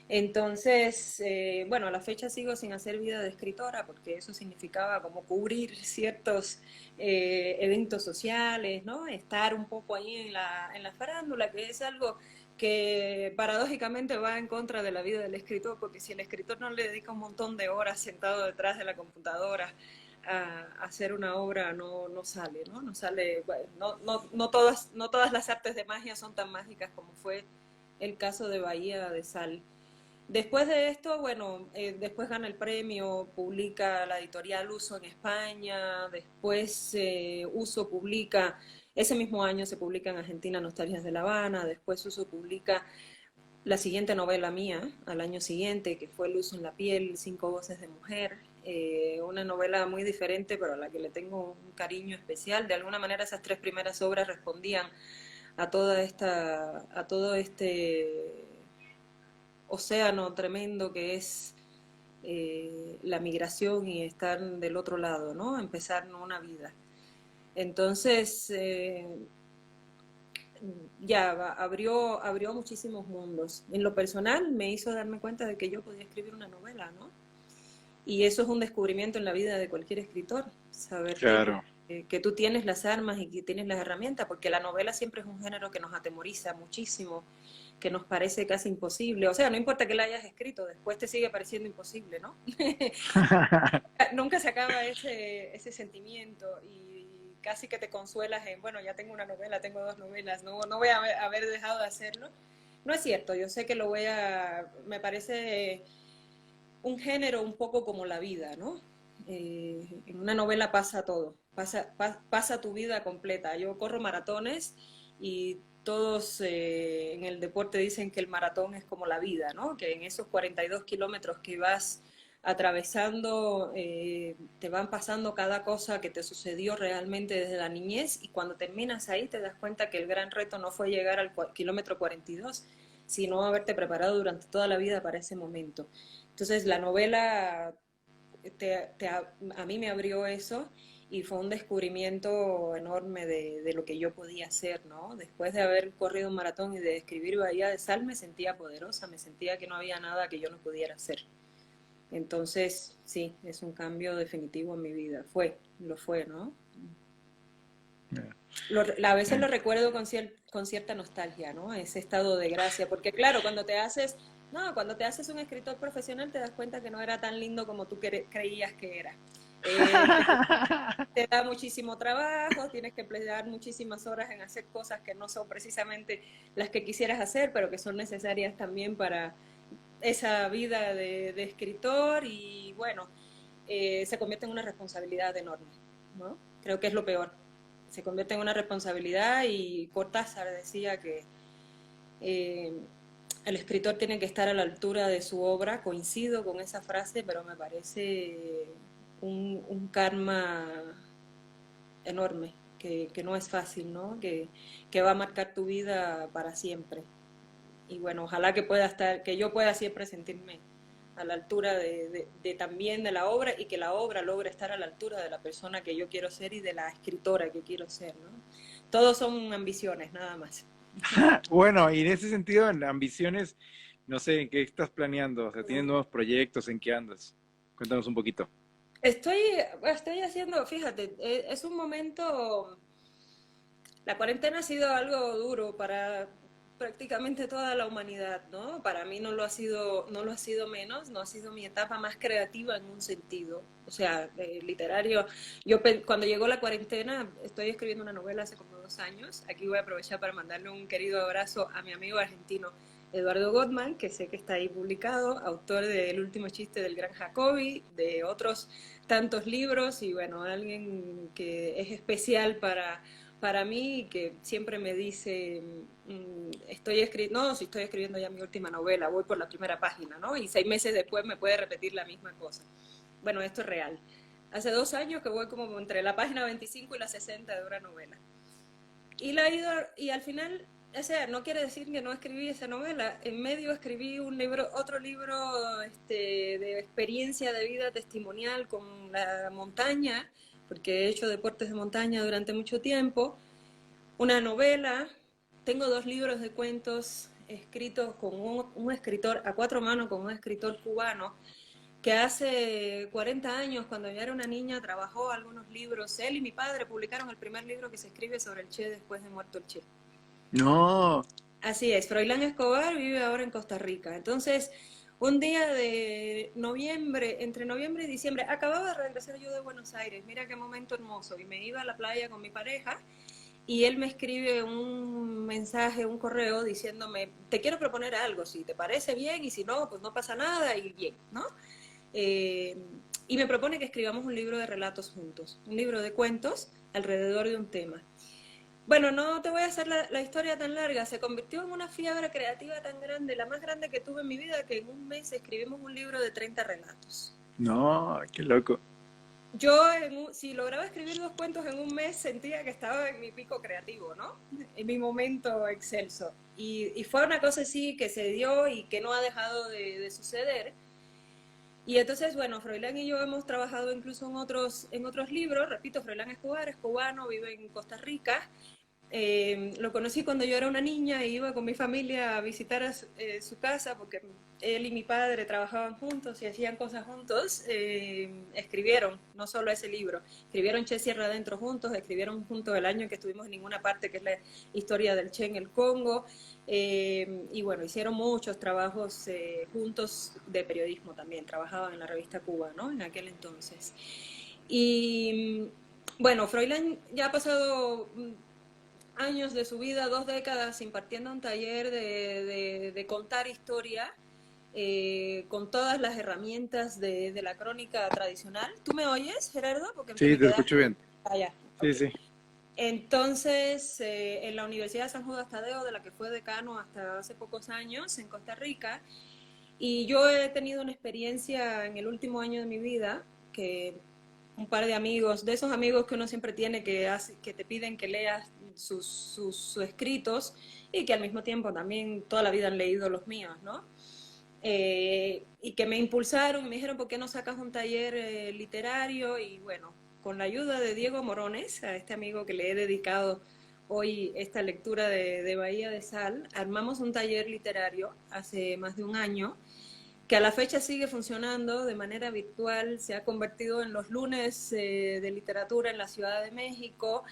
Entonces, bueno, a la fecha sigo sin hacer vida de escritora porque eso significaba como cubrir ciertos eventos sociales, ¿no? Estar un poco ahí en la farándula, que es algo que paradójicamente va en contra de la vida del escritor, porque si el escritor no le dedica un montón de horas sentado detrás de la computadora a hacer una obra, no sale, ¿no? No sale, bueno, no todas las artes de magia son tan mágicas como fue el caso de Bahía de Sal. Después de esto, bueno, después gana el premio, publica la editorial Uso en España, después Uso publica, ese mismo año se publica en Argentina Nostalgias de La Habana, después Uso publica la siguiente novela mía, al año siguiente, que fue Luz en la piel, Cinco voces de mujer, una novela muy diferente, pero a la que le tengo un cariño especial. De alguna manera esas tres primeras obras respondían a todo este océano tremendo que es la migración y estar del otro lado, ¿no? Empezar una vida. Entonces, ya abrió muchísimos mundos. En lo personal me hizo darme cuenta de que yo podía escribir una novela, ¿no? Y eso es un descubrimiento en la vida de cualquier escritor, saber Claro. que tú tienes las armas y que tienes las herramientas, porque la novela siempre es un género que nos atemoriza muchísimo, que nos parece casi imposible. O sea, no importa que la hayas escrito, después te sigue pareciendo imposible, ¿no? Nunca se acaba ese sentimiento y casi que te consuelas en, bueno, ya tengo una novela, tengo dos novelas, no voy a haber dejado de hacerlo. No es cierto, yo sé que lo voy a, me parece un género un poco como la vida, ¿no? En una novela pasa todo, pasa tu vida completa. Yo corro maratones y todos en el deporte dicen que el maratón es como la vida, ¿no? Que en esos 42 kilómetros que vas atravesando te van pasando cada cosa que te sucedió realmente desde la niñez y cuando terminas ahí te das cuenta que el gran reto no fue llegar al kilómetro 42, sino haberte preparado durante toda la vida para ese momento. Entonces la novela a mí me abrió eso y fue un descubrimiento enorme de lo que yo podía hacer, ¿no? Después de haber corrido un maratón y de escribir Bahía de Sal me sentía poderosa, me sentía que no había nada que yo no pudiera hacer. Entonces, sí, es un cambio definitivo en mi vida. Lo fue, ¿no? A veces Eh, lo recuerdo con cierta nostalgia, ¿no? Ese estado de gracia, porque claro, cuando te haces un escritor profesional te das cuenta que no era tan lindo como tú creías que era. Te da muchísimo trabajo, tienes que emplear muchísimas horas en hacer cosas que no son precisamente las que quisieras hacer, pero que son necesarias también para esa vida de escritor y bueno, se convierte en una responsabilidad enorme, ¿no? Creo que es lo peor. Se convierte en una responsabilidad y Cortázar decía que eh, el escritor tiene que estar a la altura de su obra, coincido con esa frase, pero me parece un karma enorme, que no es fácil, ¿no? Que va a marcar tu vida para siempre. Y bueno, ojalá que pueda estar, que yo pueda siempre sentirme a la altura también de la obra y que la obra logre estar a la altura de la persona que yo quiero ser y de la escritora que quiero ser, ¿no? Todos son ambiciones, nada más. Bueno, y en ese sentido, en ambiciones, no sé, ¿en qué estás planeando? O sea, ¿tienes nuevos proyectos? ¿En qué andas? Cuéntanos un poquito. Estoy, estoy haciendo, fíjate, es un momento, la cuarentena ha sido algo duro para prácticamente toda la humanidad, ¿no? Para mí no lo ha sido menos, no ha sido mi etapa más creativa en un sentido, o sea, literario. Cuando llegó la cuarentena, estoy escribiendo una novela hace como 2 años. Aquí voy a aprovechar para mandarle un querido abrazo a mi amigo argentino Eduardo Gottman, que sé que está ahí publicado, autor de El último chiste del gran Jacobi, de otros tantos libros y bueno, alguien que es especial para mí, que siempre me dice, no, si estoy escribiendo ya mi última novela, voy por la primera página, ¿no? Y 6 meses después me puede repetir la misma cosa. Bueno, esto es real. Hace 2 años que voy como entre la página 25 y la 60 de una novela. Y al final, o sea, no quiere decir que no escribí esa novela. En medio escribí otro libro de experiencia de vida testimonial con la montaña, porque he hecho deportes de montaña durante mucho tiempo, una novela, tengo 2 libros de cuentos escritos con un escritor a 4 manos, con un escritor cubano, que hace 40 años, cuando yo era una niña, trabajó algunos libros. Él y mi padre publicaron el primer libro que se escribe sobre el Che después de muerto el Che. No, Así es, Froilán Escobar vive ahora en Costa Rica. Entonces, un día de noviembre, entre noviembre y diciembre, acababa de regresar yo de Buenos Aires, mira qué momento hermoso, y me iba a la playa con mi pareja, y él me escribe un mensaje, un correo diciéndome, te quiero proponer algo, si te parece bien, y si no, pues no pasa nada, y bien, ¿no? Eh, y me propone que escribamos un libro de relatos juntos, un libro de cuentos alrededor de un tema. Bueno, no te voy a hacer la historia tan larga, se convirtió en una fiebre creativa tan grande, la más grande que tuve en mi vida, que en un mes escribimos un libro de 30 relatos. no, qué loco. Yo, si lograba escribir 2 cuentos en un mes, sentía que estaba en mi pico creativo, ¿no? En mi momento excelso. Y fue una cosa así que se dio y que no ha dejado de suceder. Y entonces, bueno, Froilán y yo hemos trabajado incluso en otros libros. Repito, Froilán Escobar es cubano, vive en Costa Rica. Lo conocí cuando yo era una niña y iba con mi familia a visitar su casa porque él y mi padre trabajaban juntos y hacían cosas juntos. Escribieron, no solo ese libro, escribieron Che Sierra Adentro juntos, escribieron juntos el año en que estuvimos en ninguna parte, que es la historia del Che en el Congo. Y bueno, hicieron muchos trabajos juntos de periodismo también, trabajaban en la revista Cuba, ¿no? En aquel entonces. Y bueno, Froilán ya ha pasado años de su vida, 2 décadas, impartiendo un taller de contar historia con todas las herramientas de la crónica tradicional. ¿Tú me oyes, Gerardo? Porque te Sí, me te quedaste escucho bien. allá. Sí, Ok. sí. Entonces, en la Universidad de San Judas Tadeo, de la que fue decano hasta hace pocos años, en Costa Rica, y yo he tenido una experiencia en el último año de mi vida que un par de amigos, de esos amigos que uno siempre tiene que te piden que leas sus escritos y que al mismo tiempo también toda la vida han leído los míos, ¿no? Y que me impulsaron y me dijeron, ¿por qué no sacas un taller literario? Y bueno, con la ayuda de Diego Morones, a este amigo que le he dedicado hoy esta lectura de Bahía de Sal, armamos un taller literario hace más de un año que a la fecha sigue funcionando de manera virtual, se ha convertido en los lunes de literatura en la Ciudad de México.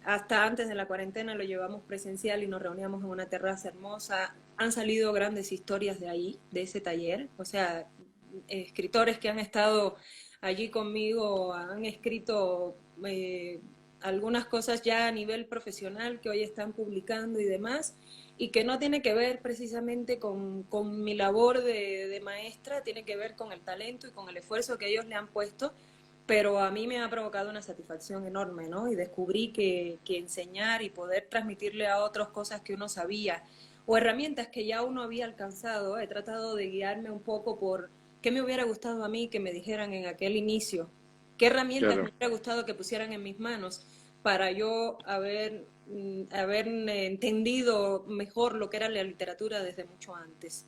Hasta antes de la cuarentena lo llevamos presencial y nos reuníamos en una terraza hermosa. Han salido grandes historias de ahí, de ese taller. O sea, escritores que han estado allí conmigo han escrito algunas cosas ya a nivel profesional que hoy están publicando y demás, y que no tiene que ver precisamente con mi labor de maestra, tiene que ver con el talento y con el esfuerzo que ellos le han puesto, pero a mí me ha provocado una satisfacción enorme, ¿no? Y descubrí que enseñar y poder transmitirle a otros cosas que uno sabía o herramientas que ya uno había alcanzado, he tratado de guiarme un poco por qué me hubiera gustado a mí que me dijeran en aquel inicio, qué herramientas me Claro. hubiera gustado que pusieran en mis manos para yo haber entendido mejor lo que era la literatura desde mucho antes.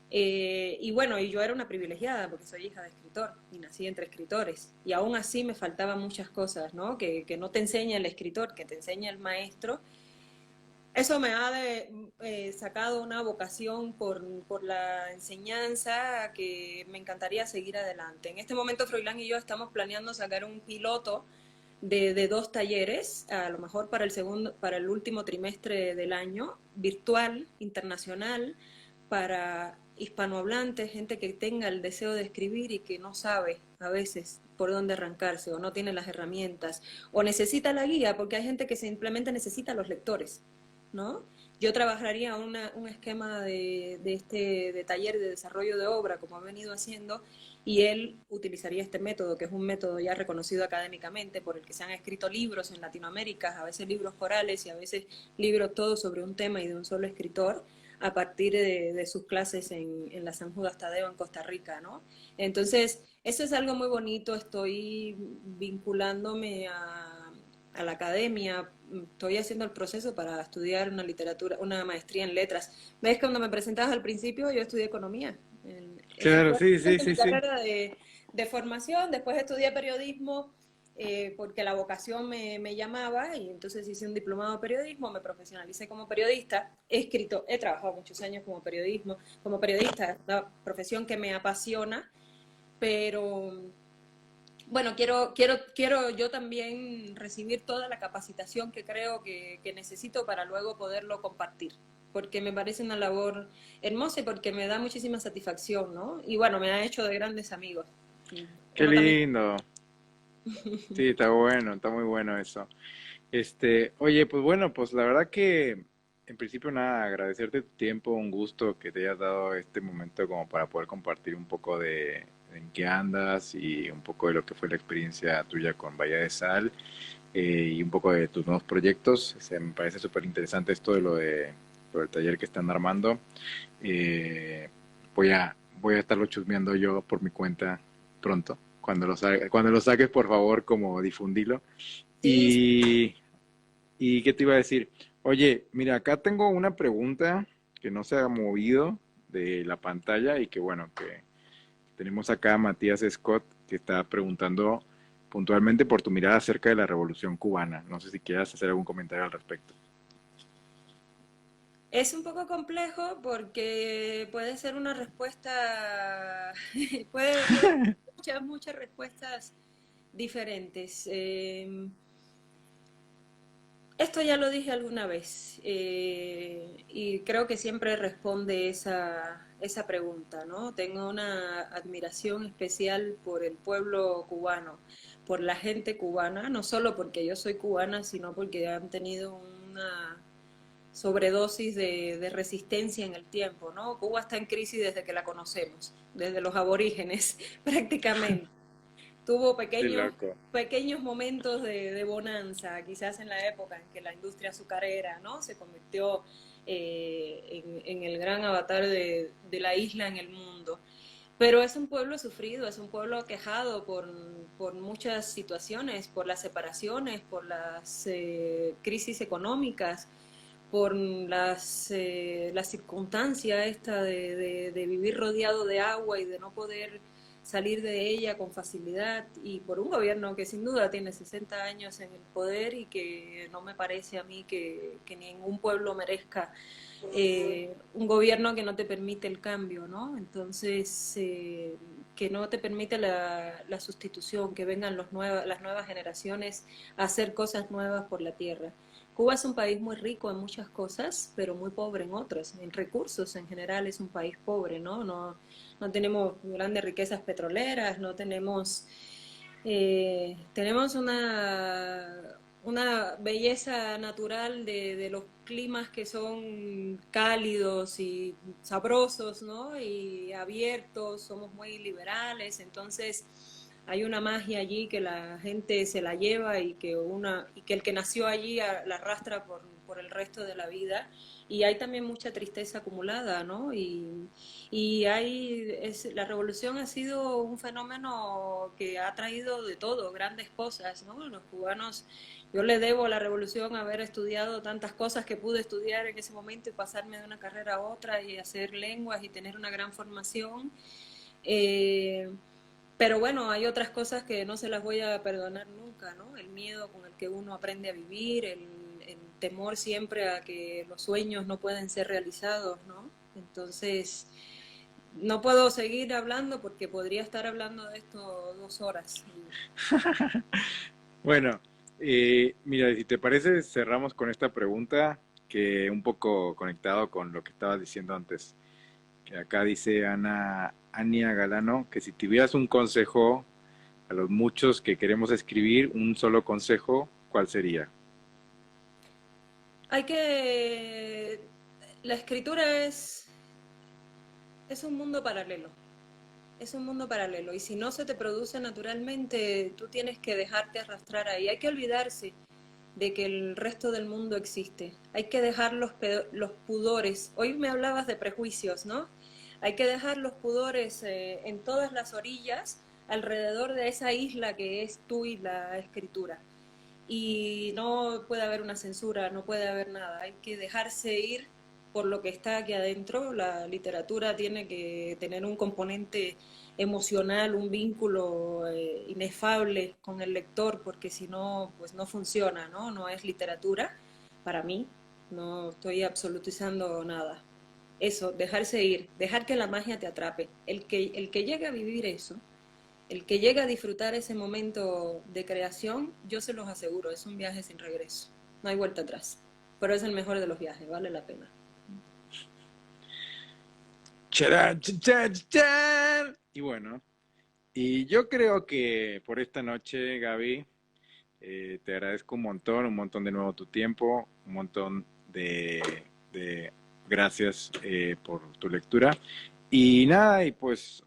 Y bueno, y yo era una privilegiada porque soy hija de escritor y nací entre escritores. Y aún así me faltaban muchas cosas, ¿no? Que no te enseña el escritor, que te enseña el maestro. Eso me ha sacado una vocación por la enseñanza que me encantaría seguir adelante. En este momento Froilán y yo estamos planeando sacar un piloto de 2 talleres, a lo mejor para el último trimestre del año, virtual, internacional, para hispanohablantes, gente que tenga el deseo de escribir y que no sabe a veces por dónde arrancarse o no tiene las herramientas o necesita la guía, porque hay gente que simplemente necesita los lectores, ¿no? Yo trabajaría un esquema de taller de desarrollo de obra, como ha venido haciendo, y él utilizaría este método, que es un método ya reconocido académicamente, por el que se han escrito libros en Latinoamérica, a veces libros corales y a veces libros todos sobre un tema y de un solo escritor, a partir de sus clases en la San Judas Tadeo en Costa Rica, ¿no? Entonces, eso es algo muy bonito, estoy vinculándome a la academia, estoy haciendo el proceso para estudiar una maestría en letras. ¿Ves? Cuando me presentabas al principio, yo estudié economía. Esa Claro, fue sí, sí, mi sí, sí. carrera de formación. Después estudié periodismo porque la vocación me llamaba y entonces hice un diplomado de periodismo, me profesionalicé como periodista, he trabajado muchos años como periodista, una profesión que me apasiona, pero bueno, quiero yo también recibir toda la capacitación que creo que necesito para luego poderlo compartir, porque me parece una labor hermosa y porque me da muchísima satisfacción, ¿no? Y bueno, me ha hecho de grandes amigos. Qué Uno también. lindo. Sí, está bueno, está muy bueno eso. Oye, pues bueno, pues la verdad que en principio nada, agradecerte tu tiempo, un gusto que te hayas dado este momento como para poder compartir un poco de en qué andas y un poco de lo que fue la experiencia tuya con Bahía de Sal, y un poco de tus nuevos proyectos. Me parece súper interesante esto de lo del taller que están armando. Eh, voy a estarlo chusmeando yo por mi cuenta pronto. Cuando lo saques, por favor, como difundilo. Sí, sí. Y, ¿Y qué te iba a decir? Oye, mira, acá tengo una pregunta que no se ha movido de la pantalla y que bueno, que tenemos acá a Matías Scott que está preguntando puntualmente por tu mirada acerca de la Revolución Cubana. No sé si quieras hacer algún comentario al respecto. Es un poco complejo porque puede ser una respuesta, puede haber muchas respuestas diferentes. Esto ya lo dije alguna vez y creo que siempre responde esa pregunta, ¿no? Tengo una admiración especial por el pueblo cubano, por la gente cubana, no solo porque yo soy cubana, sino porque han tenido una sobredosis de resistencia en el tiempo, ¿no? Cuba está en crisis desde que la conocemos, desde los aborígenes prácticamente. Tuvo Qué pequeños, loco. pequeños momentos de bonanza, quizás en la época en que la industria azucarera, ¿no? Se convirtió en el gran avatar de la isla en el mundo. Pero es un pueblo sufrido, es un pueblo aquejado por muchas situaciones, por las separaciones, por las crisis económicas, por la circunstancia esta de vivir rodeado de agua y de no poder salir de ella con facilidad, y por un gobierno que sin duda tiene 60 años en el poder y que no me parece a mí que ningún pueblo merezca un gobierno que no te permite el cambio, ¿no? Entonces, que no te permite la sustitución, que vengan las nuevas generaciones a hacer cosas nuevas por la tierra. Cuba es un país muy rico en muchas cosas, pero muy pobre en otras. En recursos en general es un país pobre, ¿no? No tenemos grandes riquezas petroleras, no tenemos tenemos una belleza natural de los climas que son cálidos y sabrosos, ¿no? Y abiertos, somos muy liberales, entonces hay una magia allí que la gente se la lleva y que el que nació allí la arrastra por el resto de la vida. Y hay también mucha tristeza acumulada, ¿no? La revolución ha sido un fenómeno que ha traído de todo, grandes cosas, ¿no? Los cubanos, yo le debo a la revolución haber estudiado tantas cosas que pude estudiar en ese momento y pasarme de una carrera a otra y hacer lenguas y tener una gran formación. Eh, pero bueno, hay otras cosas que no se las voy a perdonar nunca, ¿no? El miedo con el que uno aprende a vivir, el temor siempre a que los sueños no pueden ser realizados, ¿no? Entonces, no puedo seguir hablando porque podría estar hablando de esto 2 horas. Bueno, mira, si te parece, cerramos con esta pregunta que un poco conectado con lo que estabas diciendo antes. Que acá dice Ania Galano que si tuvieras un consejo a los muchos que queremos escribir, un solo consejo, ¿cuál sería? Hay que... La escritura es un mundo paralelo. Es un mundo paralelo y si no se te produce naturalmente, tú tienes que dejarte arrastrar ahí. Hay que olvidarse de que el resto del mundo existe. Hay que dejar los pudores. Hoy me hablabas de prejuicios, ¿no? Hay que dejar los pudores en todas las orillas alrededor de esa isla que es tú y la escritura. Y no puede haber una censura, no puede haber nada. Hay que dejarse ir por lo que está aquí adentro. La literatura tiene que tener un componente emocional, un vínculo inefable con el lector, porque si no, pues no funciona, ¿no? No es literatura para mí, no estoy absolutizando nada. Eso, dejarse ir, dejar que la magia te atrape. El que llegue a vivir eso, el que llega a disfrutar ese momento de creación, yo se los aseguro, es un viaje sin regreso. No hay vuelta atrás. Pero es el mejor de los viajes, vale la pena. ¡Charán, chan, chan, chan! Y bueno, y yo creo que por esta noche, Gaby, te agradezco un montón de nuevo tu tiempo, un montón de gracias por tu lectura. Y nada, y pues,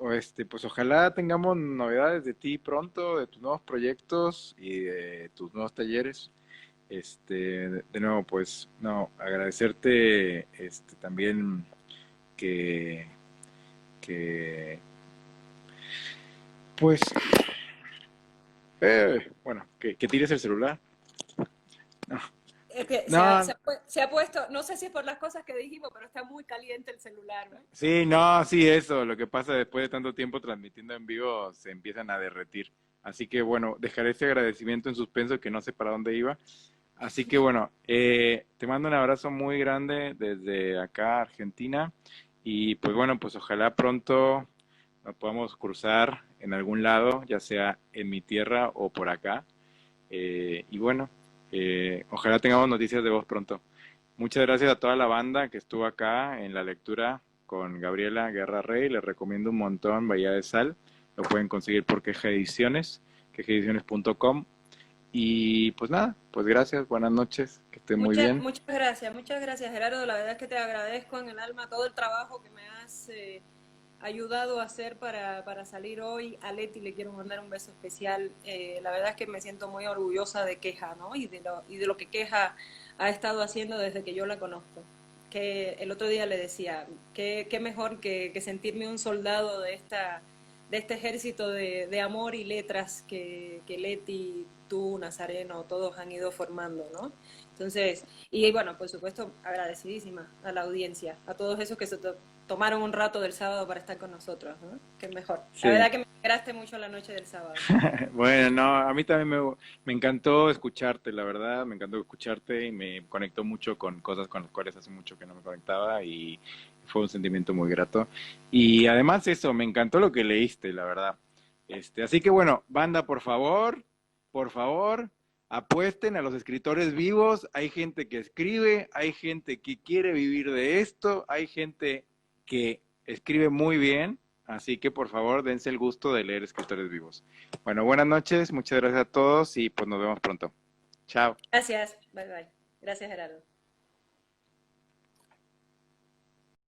pues ojalá tengamos novedades de ti pronto, de tus nuevos proyectos y de tus nuevos talleres. De nuevo, pues, no, agradecerte también que, que, pues, bueno, que tires el celular. No, Es que no, se ha puesto, no sé si es por las cosas que dijimos, pero está muy caliente el celular, ¿no? sí, no, sí, eso. Lo que pasa después de tanto tiempo transmitiendo en vivo se empiezan a derretir. Así que bueno, dejaré ese agradecimiento en suspenso que no sé para dónde iba. Así que bueno, te mando un abrazo muy grande desde acá, Argentina. Y pues bueno, pues ojalá pronto nos podamos cruzar en algún lado, ya sea en mi tierra o por acá. Y bueno, ojalá tengamos noticias de vos pronto. Muchas gracias a toda la banda que estuvo acá en la lectura con Gabriela Guerra Rey. Les recomiendo un montón Bahía de Sal. Lo pueden conseguir por Queja Ediciones, quejaediciones.com. Y pues nada, pues gracias, buenas noches, que estén muy bien. Muchas gracias Gerardo. La verdad es que te agradezco en el alma todo el trabajo que me has ayudado a hacer para salir hoy. A Leti le quiero mandar un beso especial. La verdad es que me siento muy orgullosa de Queja, ¿no? Y de lo que Queja ha estado haciendo desde que yo la conozco. Que el otro día le decía, qué mejor que sentirme un soldado de este ejército de amor y letras que Leti, tú, Nazareno, todos han ido formando, ¿no? Entonces, y bueno, por supuesto, agradecidísima a la audiencia, a todos esos que tomaron un rato del sábado para estar con nosotros, ¿no? Que es mejor. La Sí. verdad que me alegraste mucho la noche del sábado. Bueno, no, a mí también me encantó escucharte, la verdad, me encantó escucharte y me conectó mucho con cosas con las cuales hace mucho que no me conectaba y fue un sentimiento muy grato. Y además eso, me encantó lo que leíste, la verdad. Así que bueno, banda, por favor, apuesten a los escritores vivos. Hay gente que escribe, hay gente que quiere vivir de esto, hay gente que escribe muy bien. Así que por favor dense el gusto de leer escritores vivos. Bueno, buenas noches, muchas gracias a todos y pues nos vemos pronto. Chao. Gracias, bye bye. Gracias, Gerardo.